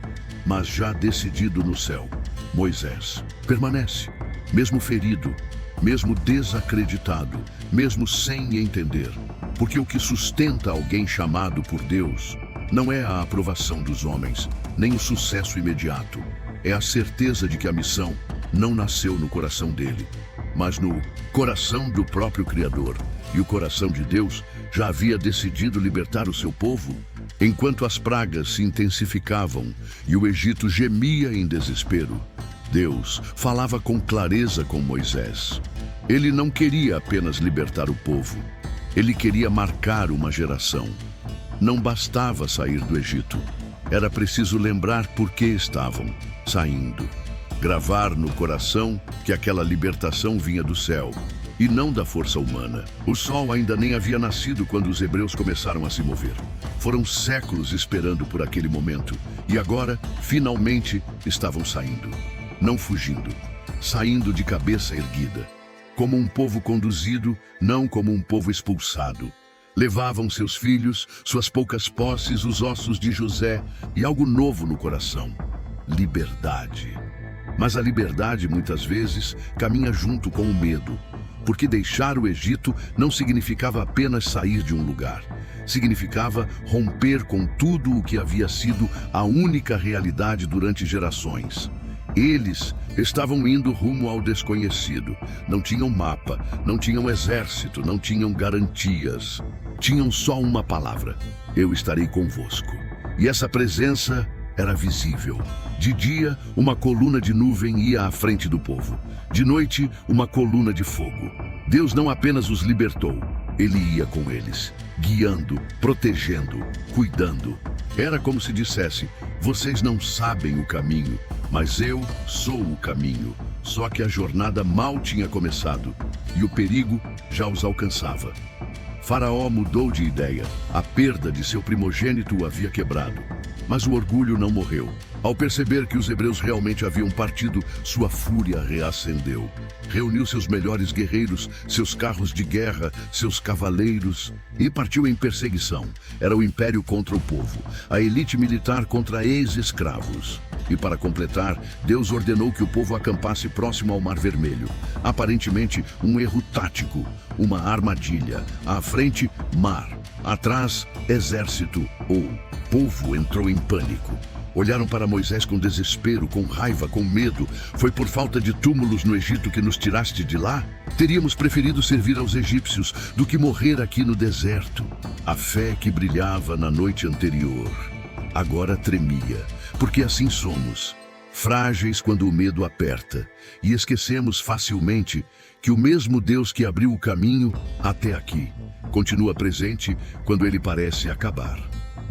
mas já decidido no céu. Moisés permanece, mesmo ferido, mesmo desacreditado, mesmo sem entender. Porque o que sustenta alguém chamado por Deus não é a aprovação dos homens, nem o sucesso imediato. É a certeza de que a missão não nasceu no coração dele, mas no coração do próprio Criador. E o coração de Deus já havia decidido libertar o seu povo, enquanto as pragas se intensificavam e o Egito gemia em desespero. Deus falava com clareza com Moisés. Ele não queria apenas libertar o povo, ele queria marcar uma geração. Não bastava sair do Egito, era preciso lembrar por que estavam saindo. Gravar no coração que aquela libertação vinha do céu e não da força humana. O sol ainda nem havia nascido quando os hebreus começaram a se mover. Foram séculos esperando por aquele momento e agora, finalmente, estavam saindo. Não fugindo, saindo de cabeça erguida. Como um povo conduzido, não como um povo expulsado. Levavam seus filhos, suas poucas posses, os ossos de José e algo novo no coração: liberdade. Mas a liberdade, muitas vezes, caminha junto com o medo, porque deixar o Egito não significava apenas sair de um lugar. Significava romper com tudo o que havia sido a única realidade durante gerações. Eles estavam indo rumo ao desconhecido. Não tinham mapa, não tinham exército, não tinham garantias. Tinham só uma palavra: eu estarei convosco. E essa presença era visível. De dia, uma coluna de nuvem ia à frente do povo. De noite, uma coluna de fogo. Deus não apenas os libertou, ele ia com eles, guiando, protegendo, cuidando. Era como se dissesse: vocês não sabem o caminho, mas eu sou o caminho. Só que a jornada mal tinha começado e o perigo já os alcançava. Faraó mudou de ideia. A perda de seu primogênito o havia quebrado. Mas o orgulho não morreu. Ao perceber que os hebreus realmente haviam partido, sua fúria reacendeu. Reuniu seus melhores guerreiros, seus carros de guerra, seus cavaleiros e partiu em perseguição. Era o império contra o povo, a elite militar contra ex-escravos. E para completar, Deus ordenou que o povo acampasse próximo ao Mar Vermelho. Aparentemente, um erro tático, uma armadilha. À frente, mar. Atrás, exército. O povo entrou em pânico. Olharam para Moisés com desespero, com raiva, com medo. Foi por falta de túmulos no Egito que nos tiraste de lá? Teríamos preferido servir aos egípcios do que morrer aqui no deserto. A fé que brilhava na noite anterior agora tremia, porque assim somos, frágeis quando o medo aperta, e esquecemos facilmente que o mesmo Deus que abriu o caminho até aqui continua presente quando ele parece acabar.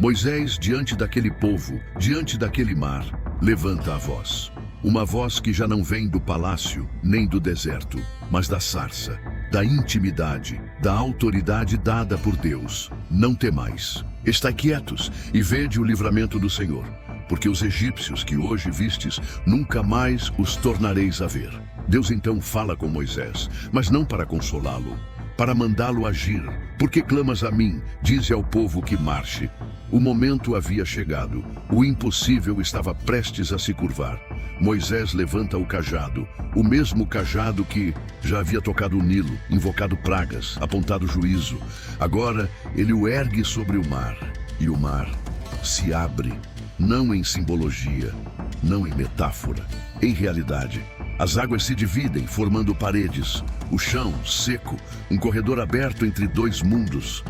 Moisés, diante daquele povo, diante daquele mar, levanta a voz. Uma voz que já não vem do palácio, nem do deserto, mas da sarça, da intimidade, da autoridade dada por Deus. Não temais. Estai quietos e vede o livramento do Senhor, porque os egípcios que hoje vistes, nunca mais os tornareis a ver. Deus então fala com Moisés, mas não para consolá-lo, para mandá-lo agir. Porque clamas a mim, dize ao povo que marche. O momento havia chegado, o impossível estava prestes a se curvar. Moisés levanta o cajado, o mesmo cajado que já havia tocado o Nilo, invocado pragas, apontado juízo. Agora ele o ergue sobre o mar, e o mar se abre, não em simbologia, não em metáfora, em realidade. As águas se dividem, formando paredes, o chão seco, um corredor aberto entre dois mundos.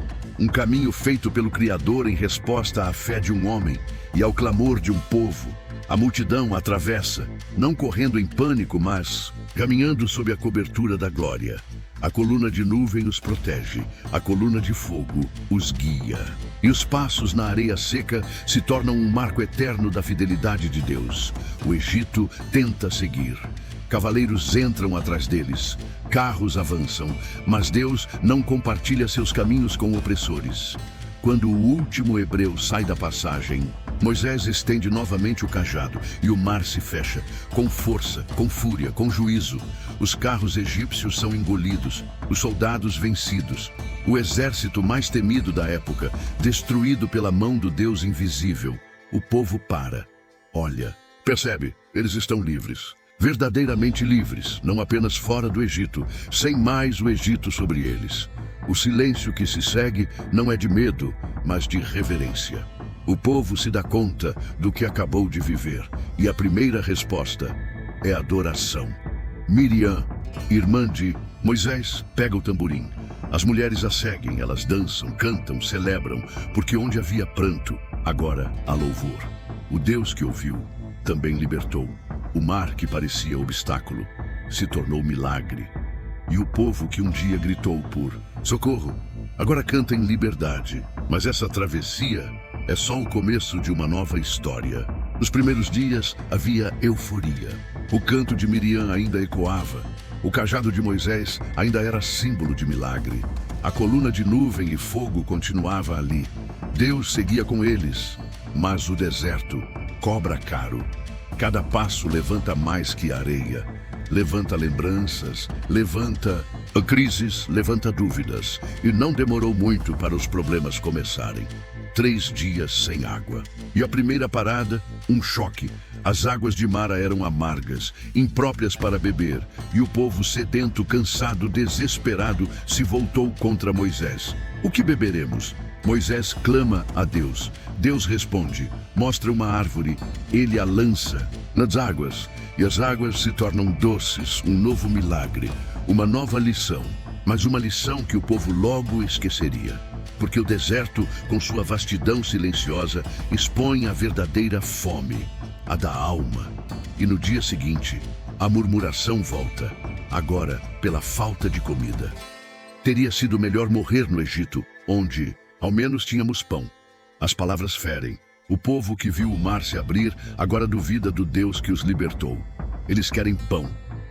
um caminho feito pelo Criador em resposta à fé de um homem e ao clamor de um povo. A multidão atravessa, não correndo em pânico, mas caminhando sob a cobertura da glória. A coluna de nuvem os protege, a coluna de fogo os guia. E os passos na areia seca se tornam um marco eterno da fidelidade de Deus. O Egito tenta seguir. Cavaleiros entram atrás deles, carros avançam, mas Deus não compartilha seus caminhos com opressores. Quando o último hebreu sai da passagem, Moisés estende novamente o cajado e o mar se fecha, com força, com fúria, com juízo. Os carros egípcios são engolidos, os soldados vencidos. O exército mais temido da época, destruído pela mão do Deus invisível. O povo para, olha, percebe, eles estão livres. Verdadeiramente livres, não apenas fora do Egito, sem mais o Egito sobre eles. O silêncio que se segue não é de medo, mas de reverência. O povo se dá conta do que acabou de viver, e a primeira resposta é adoração. Miriam, irmã de Moisés, pega o tamborim. As mulheres a seguem, elas dançam, cantam, celebram, porque onde havia pranto, agora há louvor. O Deus que ouviu também libertou. O mar que parecia obstáculo se tornou milagre. E o povo que um dia gritou por socorro, agora canta em liberdade. Mas essa travessia é só o começo de uma nova história. Nos primeiros dias havia euforia. O canto de Miriam ainda ecoava. O cajado de Moisés ainda era símbolo de milagre. A coluna de nuvem e fogo continuava ali. Deus seguia com eles, mas o deserto cobra caro. Cada passo levanta mais que areia. Levanta lembranças, levanta crises, levanta dúvidas. E não demorou muito para os problemas começarem. 3 dias sem água. E a primeira parada, um choque. As águas de Mara eram amargas, impróprias para beber. E o povo sedento, cansado, desesperado, se voltou contra Moisés. O que beberemos? Moisés clama a Deus. Deus responde, mostra uma árvore, ele a lança nas águas, e as águas se tornam doces, um novo milagre, uma nova lição, mas uma lição que o povo logo esqueceria, porque o deserto, com sua vastidão silenciosa, expõe a verdadeira fome, a da alma. E no dia seguinte, a murmuração volta, agora pela falta de comida. Teria sido melhor morrer no Egito, onde ao menos tínhamos pão. As palavras ferem. O povo que viu o mar se abrir agora duvida do Deus que os libertou. Eles querem pão,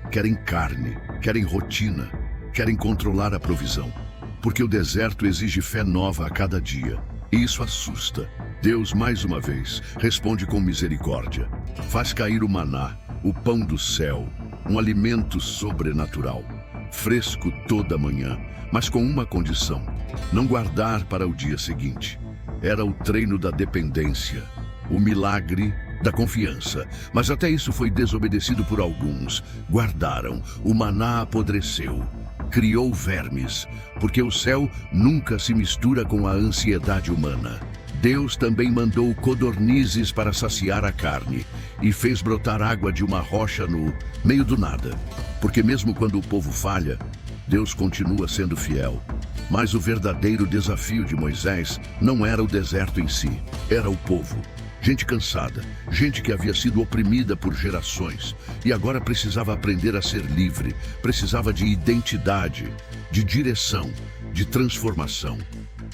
querem carne, querem rotina, querem controlar a provisão. Porque o deserto exige fé nova a cada dia. E isso assusta. Deus, mais uma vez, responde com misericórdia. Faz cair o maná, o pão do céu, um alimento sobrenatural. Fresco toda manhã, mas com uma condição: não guardar para o dia seguinte. Era o treino da dependência, o milagre da confiança. Mas até isso foi desobedecido por alguns. Guardaram, o maná apodreceu, criou vermes, porque o céu nunca se mistura com a ansiedade humana. Deus também mandou codornizes para saciar a carne e fez brotar água de uma rocha no meio do nada. Porque mesmo quando o povo falha, Deus continua sendo fiel. Mas o verdadeiro desafio de Moisés não era o deserto em si, era o povo. Gente cansada, gente que havia sido oprimida por gerações e agora precisava aprender a ser livre, precisava de identidade, de direção, de transformação.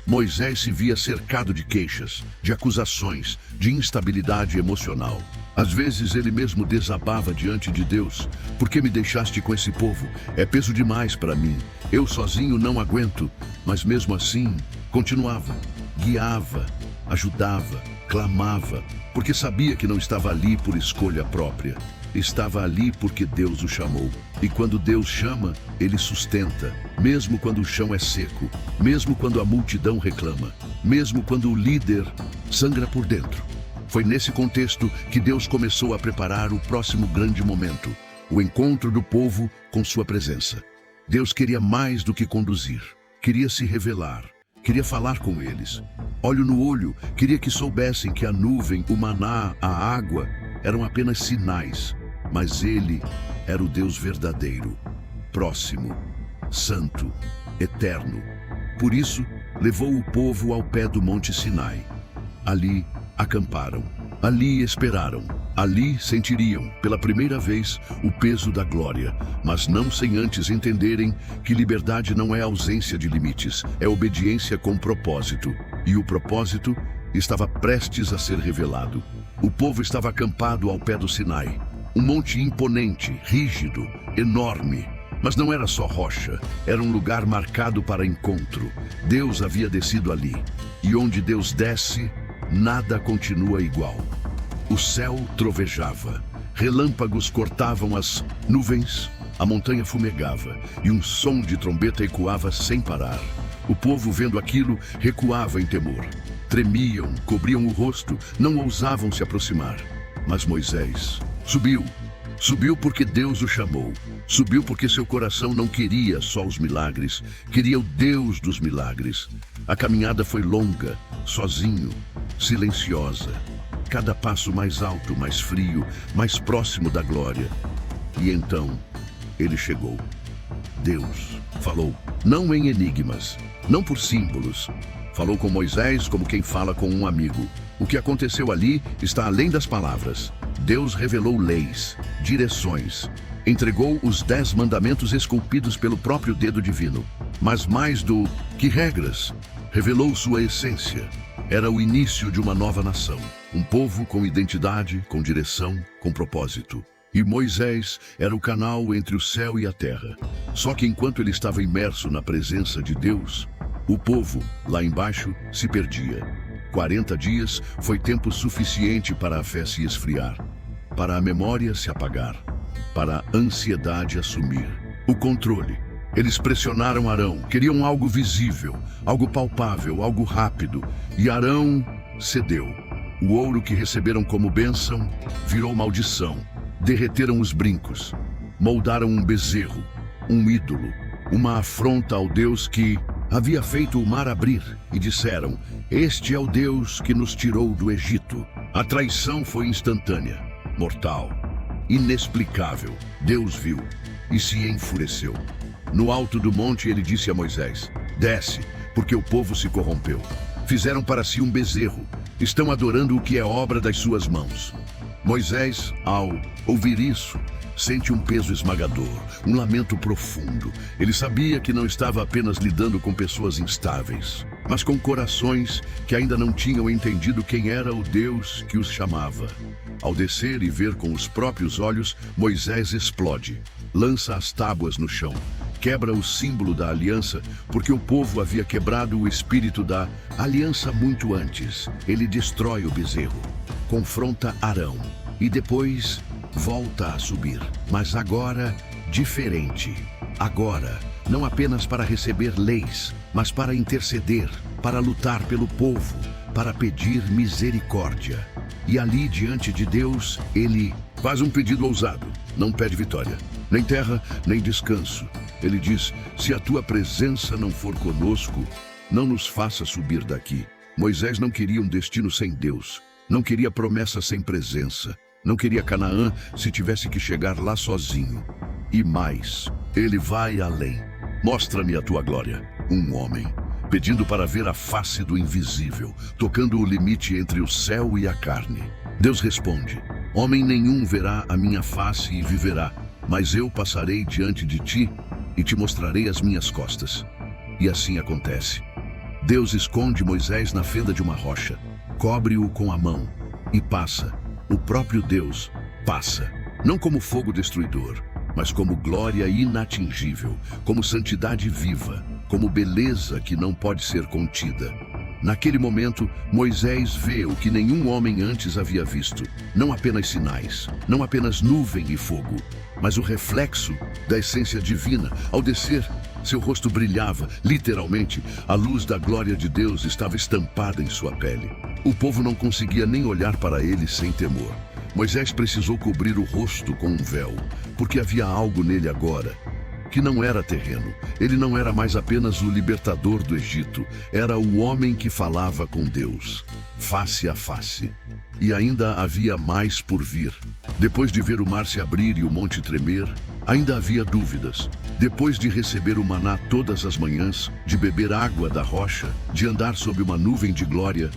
Moisés se via cercado de queixas, de acusações, de instabilidade emocional. Às vezes ele mesmo desabava diante de Deus. Por que me deixaste com esse povo? É peso demais para mim. Eu sozinho não aguento. Mas mesmo assim, continuava, guiava, ajudava, clamava, porque sabia que não estava ali por escolha própria. Estava ali porque Deus o chamou. E quando Deus chama, ele sustenta, mesmo quando o chão é seco, mesmo quando a multidão reclama, mesmo quando o líder sangra por dentro. Foi nesse contexto que Deus começou a preparar o próximo grande momento, o encontro do povo com sua presença. Deus queria mais do que conduzir, queria se revelar, queria falar com eles. Olho no olho, queria que soubessem que a nuvem, o maná, a água eram apenas sinais, mas ele era o Deus verdadeiro, próximo, santo, eterno. Por isso, levou o povo ao pé do Monte Sinai. Ali acamparam, ali esperaram, ali sentiriam, pela primeira vez, o peso da glória, mas não sem antes entenderem que liberdade não é ausência de limites, é obediência com propósito. E o propósito estava prestes a ser revelado. O povo estava acampado ao pé do Sinai, um monte imponente, rígido, enorme. Mas não era só rocha, era um lugar marcado para encontro. Deus havia descido ali, e onde Deus desce, nada continua igual. O céu trovejava, relâmpagos cortavam as nuvens, a montanha fumegava, e um som de trombeta ecoava sem parar. O povo, vendo aquilo, recuava em temor. Tremiam, cobriam o rosto, não ousavam se aproximar. Mas Moisés subiu. Subiu porque Deus o chamou. Subiu porque seu coração não queria só os milagres, queria o Deus dos milagres. A caminhada foi longa, sozinho, silenciosa. Cada passo mais alto, mais frio, mais próximo da glória. E então, ele chegou. Deus falou, não em enigmas, não por símbolos. Falou com Moisés como quem fala com um amigo. O que aconteceu ali está além das palavras. Deus revelou leis, direções, entregou os 10 mandamentos esculpidos pelo próprio dedo divino. Mas mais do que regras, revelou sua essência. Era o início de uma nova nação, um povo com identidade, com direção, com propósito. E Moisés era o canal entre o céu e a terra. Só que enquanto ele estava imerso na presença de Deus, o povo, lá embaixo, se perdia. 40 dias foi tempo suficiente para a fé se esfriar, para a memória se apagar, para a ansiedade assumir o controle. Eles pressionaram Arão, queriam algo visível, algo palpável, algo rápido, e Arão cedeu. O ouro que receberam como bênção virou maldição. Derreteram os brincos, moldaram um bezerro, um ídolo, uma afronta ao Deus que havia feito o mar abrir, e disseram, este é o Deus que nos tirou do Egito. A traição foi instantânea, mortal, inexplicável. Deus viu e se enfureceu. No alto do monte ele disse a Moisés, desce, porque o povo se corrompeu. Fizeram para si um bezerro, estão adorando o que é obra das suas mãos. Moisés, ao ouvir isso, sente um peso esmagador, um lamento profundo. Ele sabia que não estava apenas lidando com pessoas instáveis, mas com corações que ainda não tinham entendido quem era o Deus que os chamava. Ao descer e ver com os próprios olhos, Moisés explode, lança as tábuas no chão, quebra o símbolo da aliança, porque o povo havia quebrado o espírito da aliança muito antes. Ele destrói o bezerro, confronta Arão e depois volta a subir, mas agora diferente. Agora, não apenas para receber leis, mas para interceder, para lutar pelo povo, para pedir misericórdia. E ali, diante de Deus, ele faz um pedido ousado. Não pede vitória, nem terra, nem descanso. Ele diz, se a tua presença não for conosco, não nos faça subir daqui. Moisés não queria um destino sem Deus, não queria promessa sem presença. Não queria Canaã se tivesse que chegar lá sozinho. E mais, ele vai além. Mostra-me a tua glória, um homem, pedindo para ver a face do invisível, tocando o limite entre o céu e a carne. Deus responde, homem nenhum verá a minha face e viverá, mas eu passarei diante de ti e te mostrarei as minhas costas. E assim acontece. Deus esconde Moisés na fenda de uma rocha, cobre-o com a mão e passa. O próprio Deus passa, não como fogo destruidor, mas como glória inatingível, como santidade viva, como beleza que não pode ser contida. Naquele momento, Moisés vê o que nenhum homem antes havia visto. Não apenas sinais, não apenas nuvem e fogo, mas o reflexo da essência divina. Ao descer, seu rosto brilhava, literalmente, a luz da glória de Deus estava estampada em sua pele. O povo não conseguia nem olhar para ele sem temor. Moisés precisou cobrir o rosto com um véu, porque havia algo nele agora, que não era terreno. Ele não era mais apenas o libertador do Egito, era o homem que falava com Deus, face a face. E ainda havia mais por vir. Depois de ver o mar se abrir e o monte tremer, ainda havia dúvidas. Depois de receber o maná todas as manhãs, de beber água da rocha, de andar sob uma nuvem de glória,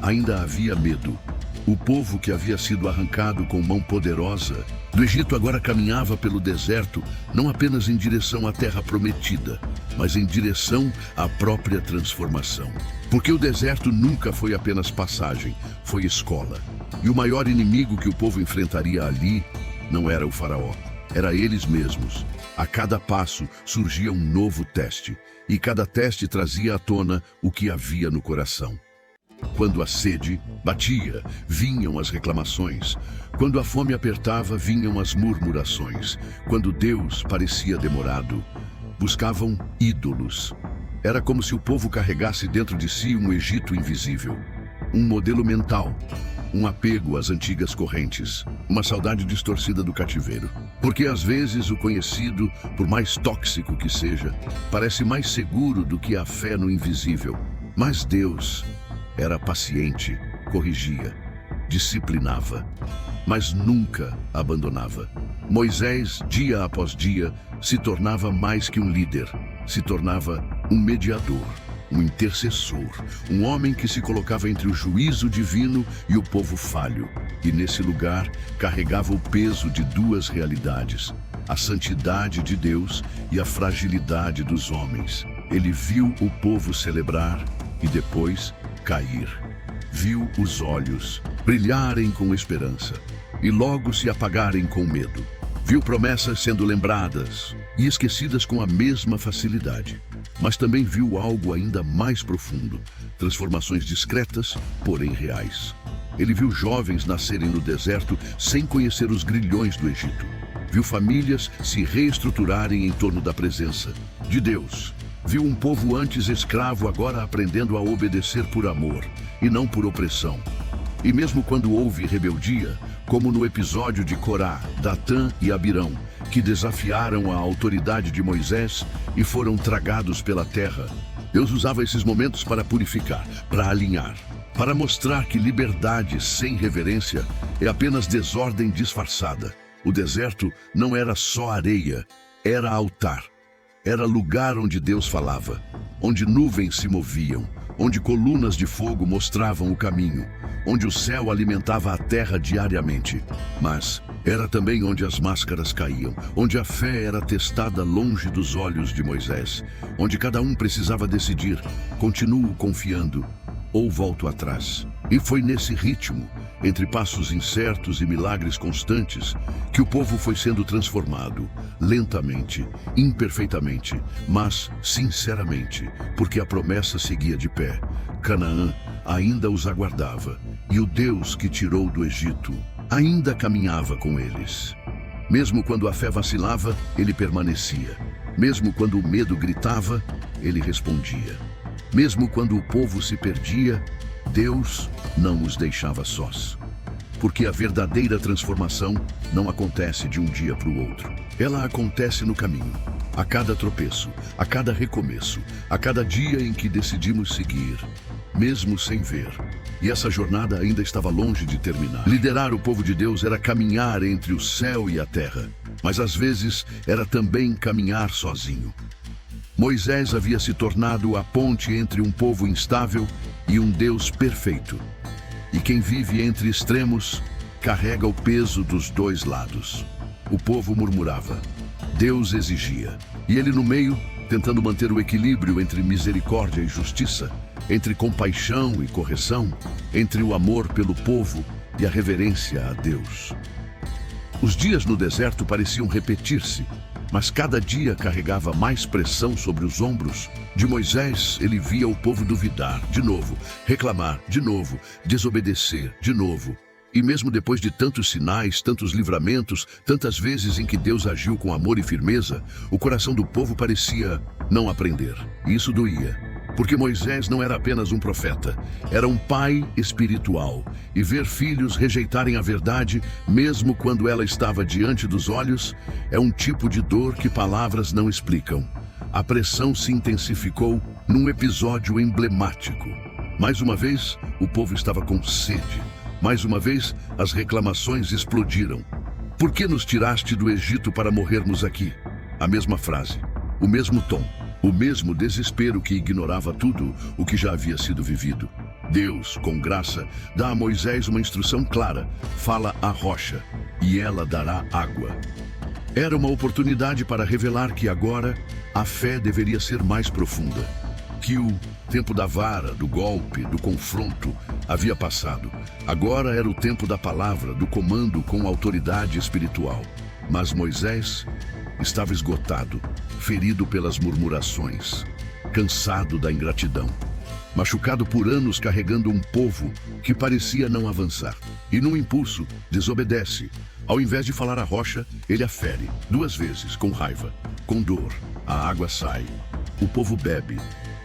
ainda havia medo. O povo que havia sido arrancado com mão poderosa do Egito agora caminhava pelo deserto, não apenas em direção à terra prometida, mas em direção à própria transformação. Porque o deserto nunca foi apenas passagem, foi escola. E o maior inimigo que o povo enfrentaria ali não era o faraó, era eles mesmos. A cada passo surgia um novo teste, e cada teste trazia à tona o que havia no coração. Quando a sede batia, vinham as reclamações. Quando a fome apertava, vinham as murmurações. Quando Deus parecia demorado, buscavam ídolos. Era como se o povo carregasse dentro de si um Egito invisível, um modelo mental, um apego às antigas correntes, uma saudade distorcida do cativeiro. Porque às vezes o conhecido, por mais tóxico que seja, parece mais seguro do que a fé no invisível. Mas Deus era paciente, corrigia, disciplinava, mas nunca abandonava. Moisés, dia após dia, se tornava mais que um líder, se tornava um mediador, um intercessor, um homem que se colocava entre o juízo divino e o povo falho. E nesse lugar carregava o peso de duas realidades, a santidade de Deus e a fragilidade dos homens. Ele viu o povo celebrar e depois cair. Viu os olhos brilharem com esperança e logo se apagarem com medo. Viu promessas sendo lembradas e esquecidas com a mesma facilidade. Mas também viu algo ainda mais profundo, transformações discretas, porém reais. Ele viu jovens nascerem no deserto sem conhecer os grilhões do Egito. Viu famílias se reestruturarem em torno da presença de Deus. Viu um povo antes escravo agora aprendendo a obedecer por amor e não por opressão. E mesmo quando houve rebeldia, como no episódio de Corá, Datã e Abirão, que desafiaram a autoridade de Moisés e foram tragados pela terra, Deus usava esses momentos para purificar, para alinhar, para mostrar que liberdade sem reverência é apenas desordem disfarçada. O deserto não era só areia, era altar. Era lugar onde Deus falava, onde nuvens se moviam, onde colunas de fogo mostravam o caminho, onde o céu alimentava a terra diariamente. Mas era também onde as máscaras caíam, onde a fé era testada longe dos olhos de Moisés, onde cada um precisava decidir: continuo confiando ou volto atrás. E foi nesse ritmo, entre passos incertos e milagres constantes, que o povo foi sendo transformado, lentamente, imperfeitamente, mas sinceramente, porque a promessa seguia de pé. Canaã ainda os aguardava, e o Deus que tirou do Egito ainda caminhava com eles. Mesmo quando a fé vacilava, ele permanecia. Mesmo quando o medo gritava, ele respondia. Mesmo quando o povo se perdia, Deus não os deixava sós. Porque a verdadeira transformação não acontece de um dia para o outro. Ela acontece no caminho, a cada tropeço, a cada recomeço, a cada dia em que decidimos seguir, mesmo sem ver. E essa jornada ainda estava longe de terminar. Liderar o povo de Deus era caminhar entre o céu e a terra, mas às vezes era também caminhar sozinho. Moisés havia se tornado a ponte entre um povo instável e um Deus perfeito. E quem vive entre extremos carrega o peso dos dois lados. O povo murmurava, Deus exigia, e ele no meio, tentando manter o equilíbrio entre misericórdia e justiça, entre compaixão e correção, entre o amor pelo povo e a reverência a Deus. Os dias no deserto pareciam repetir-se, mas cada dia carregava mais pressão sobre os ombros. De Moisés, ele via o povo duvidar, de novo, reclamar, de novo, desobedecer, de novo. E mesmo depois de tantos sinais, tantos livramentos, tantas vezes em que Deus agiu com amor e firmeza, o coração do povo parecia não aprender. E isso doía, porque Moisés não era apenas um profeta, era um pai espiritual. E ver filhos rejeitarem a verdade, mesmo quando ela estava diante dos olhos, é um tipo de dor que palavras não explicam. A pressão se intensificou num episódio emblemático. Mais uma vez, o povo estava com sede. Mais uma vez, as reclamações explodiram. Por que nos tiraste do Egito para morrermos aqui? A mesma frase, o mesmo tom, o mesmo desespero que ignorava tudo o que já havia sido vivido. Deus, com graça, dá a Moisés uma instrução clara: fala à rocha, e ela dará água. Era uma oportunidade para revelar que agora a fé deveria ser mais profunda. Que o tempo da vara, do golpe, do confronto havia passado. Agora era o tempo da palavra, do comando com autoridade espiritual. Mas Moisés estava esgotado, ferido pelas murmurações, cansado da ingratidão, machucado por anos carregando um povo que parecia não avançar. E num impulso, desobedece. Ao invés de falar à rocha, ele a fere, 2 vezes, com raiva, com dor. A água sai, o povo bebe,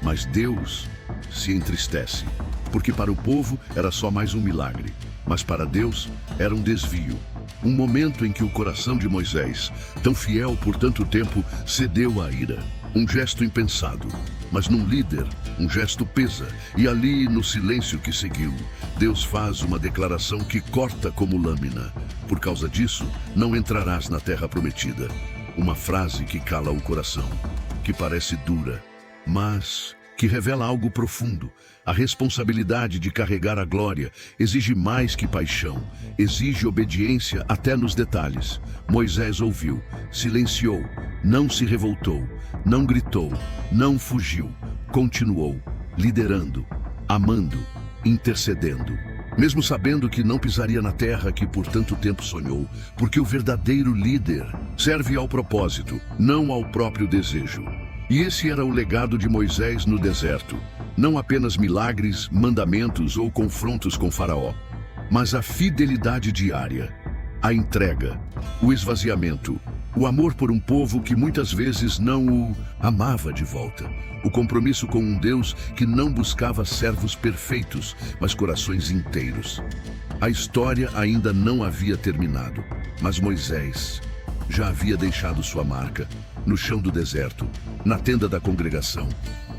mas Deus se entristece, porque para o povo era só mais um milagre, mas para Deus era um desvio. Um momento em que o coração de Moisés, tão fiel por tanto tempo, cedeu à ira. Um gesto impensado, mas num líder, um gesto pesa. E ali, no silêncio que seguiu, Deus faz uma declaração que corta como lâmina. Por causa disso, não entrarás na terra prometida. Uma frase que cala o coração, que parece dura, mas que revela algo profundo. A responsabilidade de carregar a glória exige mais que paixão, exige obediência até nos detalhes. Moisés ouviu, silenciou, não se revoltou, não gritou, não fugiu, continuou, liderando, amando, intercedendo. Mesmo sabendo que não pisaria na terra que por tanto tempo sonhou, porque o verdadeiro líder serve ao propósito, não ao próprio desejo. E esse era o legado de Moisés no deserto. Não apenas milagres, mandamentos ou confrontos com Faraó, mas a fidelidade diária, a entrega, o esvaziamento, o amor por um povo que muitas vezes não o amava de volta, o compromisso com um Deus que não buscava servos perfeitos, mas corações inteiros. A história ainda não havia terminado, mas Moisés já havia deixado sua marca no chão do deserto, na tenda da congregação,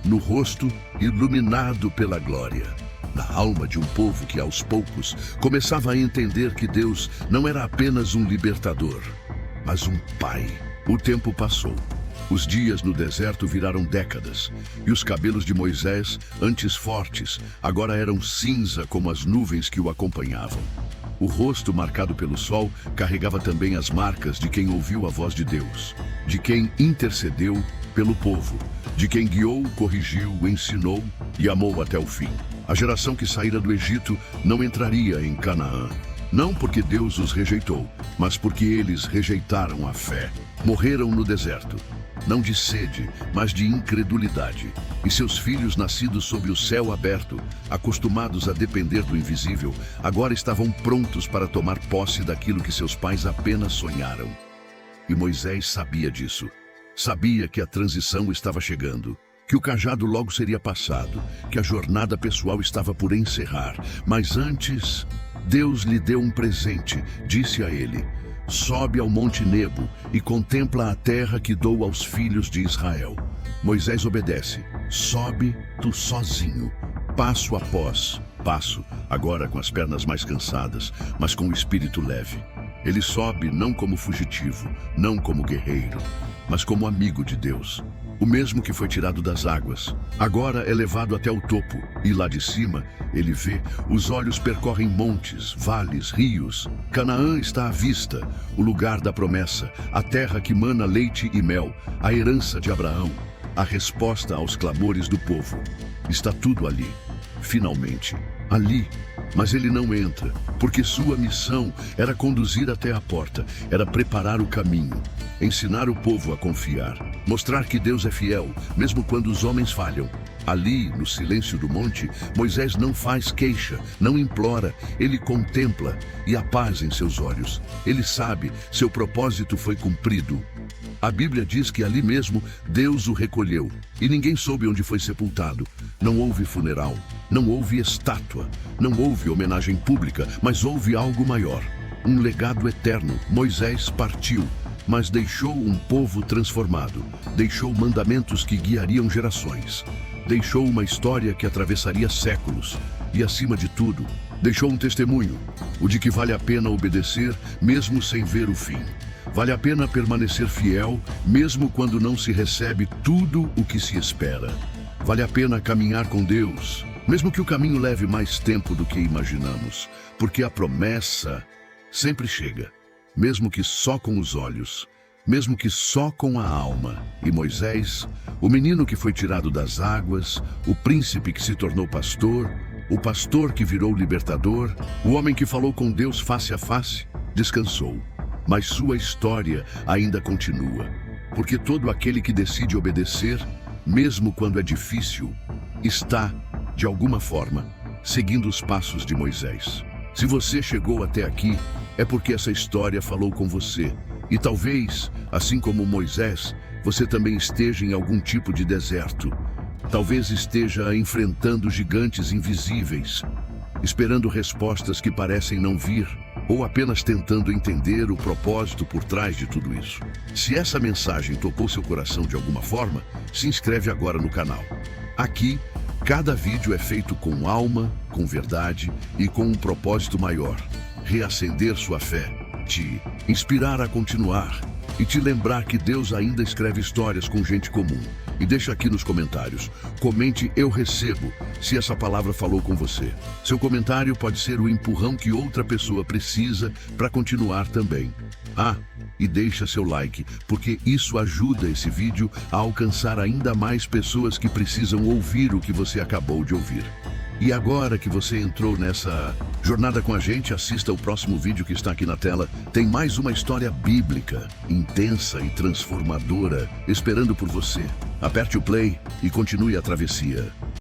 no rosto iluminado pela glória, na alma de um povo que aos poucos começava a entender que Deus não era apenas um libertador, mas um pai. O tempo passou. Os dias no deserto viraram décadas, e os cabelos de Moisés, antes fortes, agora eram cinza como as nuvens que o acompanhavam. O rosto marcado pelo sol carregava também as marcas de quem ouviu a voz de Deus, de quem intercedeu pelo povo, de quem guiou, corrigiu, ensinou e amou até o fim. A geração que saíra do Egito não entraria em Canaã, não porque Deus os rejeitou, mas porque eles rejeitaram a fé. Morreram no deserto, não de sede, mas de incredulidade. E seus filhos, nascidos sob o céu aberto, acostumados a depender do invisível, agora estavam prontos para tomar posse daquilo que seus pais apenas sonharam. E Moisés sabia disso. Sabia que a transição estava chegando, que o cajado logo seria passado, que a jornada pessoal estava por encerrar. Mas antes, Deus lhe deu um presente, disse a ele: sobe ao Monte Nebo e contempla a terra que dou aos filhos de Israel. Moisés obedece. Sobe tu sozinho, passo após passo, agora com as pernas mais cansadas, mas com o espírito leve. Ele sobe não como fugitivo, não como guerreiro, mas como amigo de Deus. O mesmo que foi tirado das águas, agora é levado até o topo, e lá de cima, ele vê, os olhos percorrem montes, vales, rios. Canaã está à vista, o lugar da promessa, a terra que mana leite e mel, a herança de Abraão, a resposta aos clamores do povo. Está tudo ali, finalmente, ali. Mas ele não entra, porque sua missão era conduzir até a porta, era preparar o caminho, ensinar o povo a confiar, mostrar que Deus é fiel, mesmo quando os homens falham. Ali, no silêncio do monte, Moisés não faz queixa, não implora, ele contempla, e há paz em seus olhos. Ele sabe, seu propósito foi cumprido. A Bíblia diz que ali mesmo Deus o recolheu, e ninguém soube onde foi sepultado. Não houve funeral, não houve estátua, não houve homenagem pública, mas houve algo maior, um legado eterno. Moisés partiu, mas deixou um povo transformado, deixou mandamentos que guiariam gerações, deixou uma história que atravessaria séculos e, acima de tudo, deixou um testemunho, o de que vale a pena obedecer mesmo sem ver o fim. Vale a pena permanecer fiel, mesmo quando não se recebe tudo o que se espera. Vale a pena caminhar com Deus, mesmo que o caminho leve mais tempo do que imaginamos, porque a promessa sempre chega, mesmo que só com os olhos, mesmo que só com a alma. E Moisés, o menino que foi tirado das águas, o príncipe que se tornou pastor, o pastor que virou libertador, o homem que falou com Deus face a face, descansou. Mas sua história ainda continua, porque todo aquele que decide obedecer, mesmo quando é difícil, está, de alguma forma, seguindo os passos de Moisés. Se você chegou até aqui, é porque essa história falou com você. E talvez, assim como Moisés, você também esteja em algum tipo de deserto. Talvez esteja enfrentando gigantes invisíveis, esperando respostas que parecem não vir, ou apenas tentando entender o propósito por trás de tudo isso. Se essa mensagem tocou seu coração de alguma forma, se inscreve agora no canal. Aqui, cada vídeo é feito com alma, com verdade e com um propósito maior: reacender sua fé, te inspirar a continuar e te lembrar que Deus ainda escreve histórias com gente comum. E deixa aqui nos comentários, comente "eu recebo" se essa palavra falou com você. Seu comentário pode ser o empurrão que outra pessoa precisa para continuar também. E deixa seu like, porque isso ajuda esse vídeo a alcançar ainda mais pessoas que precisam ouvir o que você acabou de ouvir. E agora que você entrou nessa jornada com a gente, assista o próximo vídeo que está aqui na tela. Tem mais uma história bíblica, intensa e transformadora, esperando por você. Aperte o play e continue a travessia.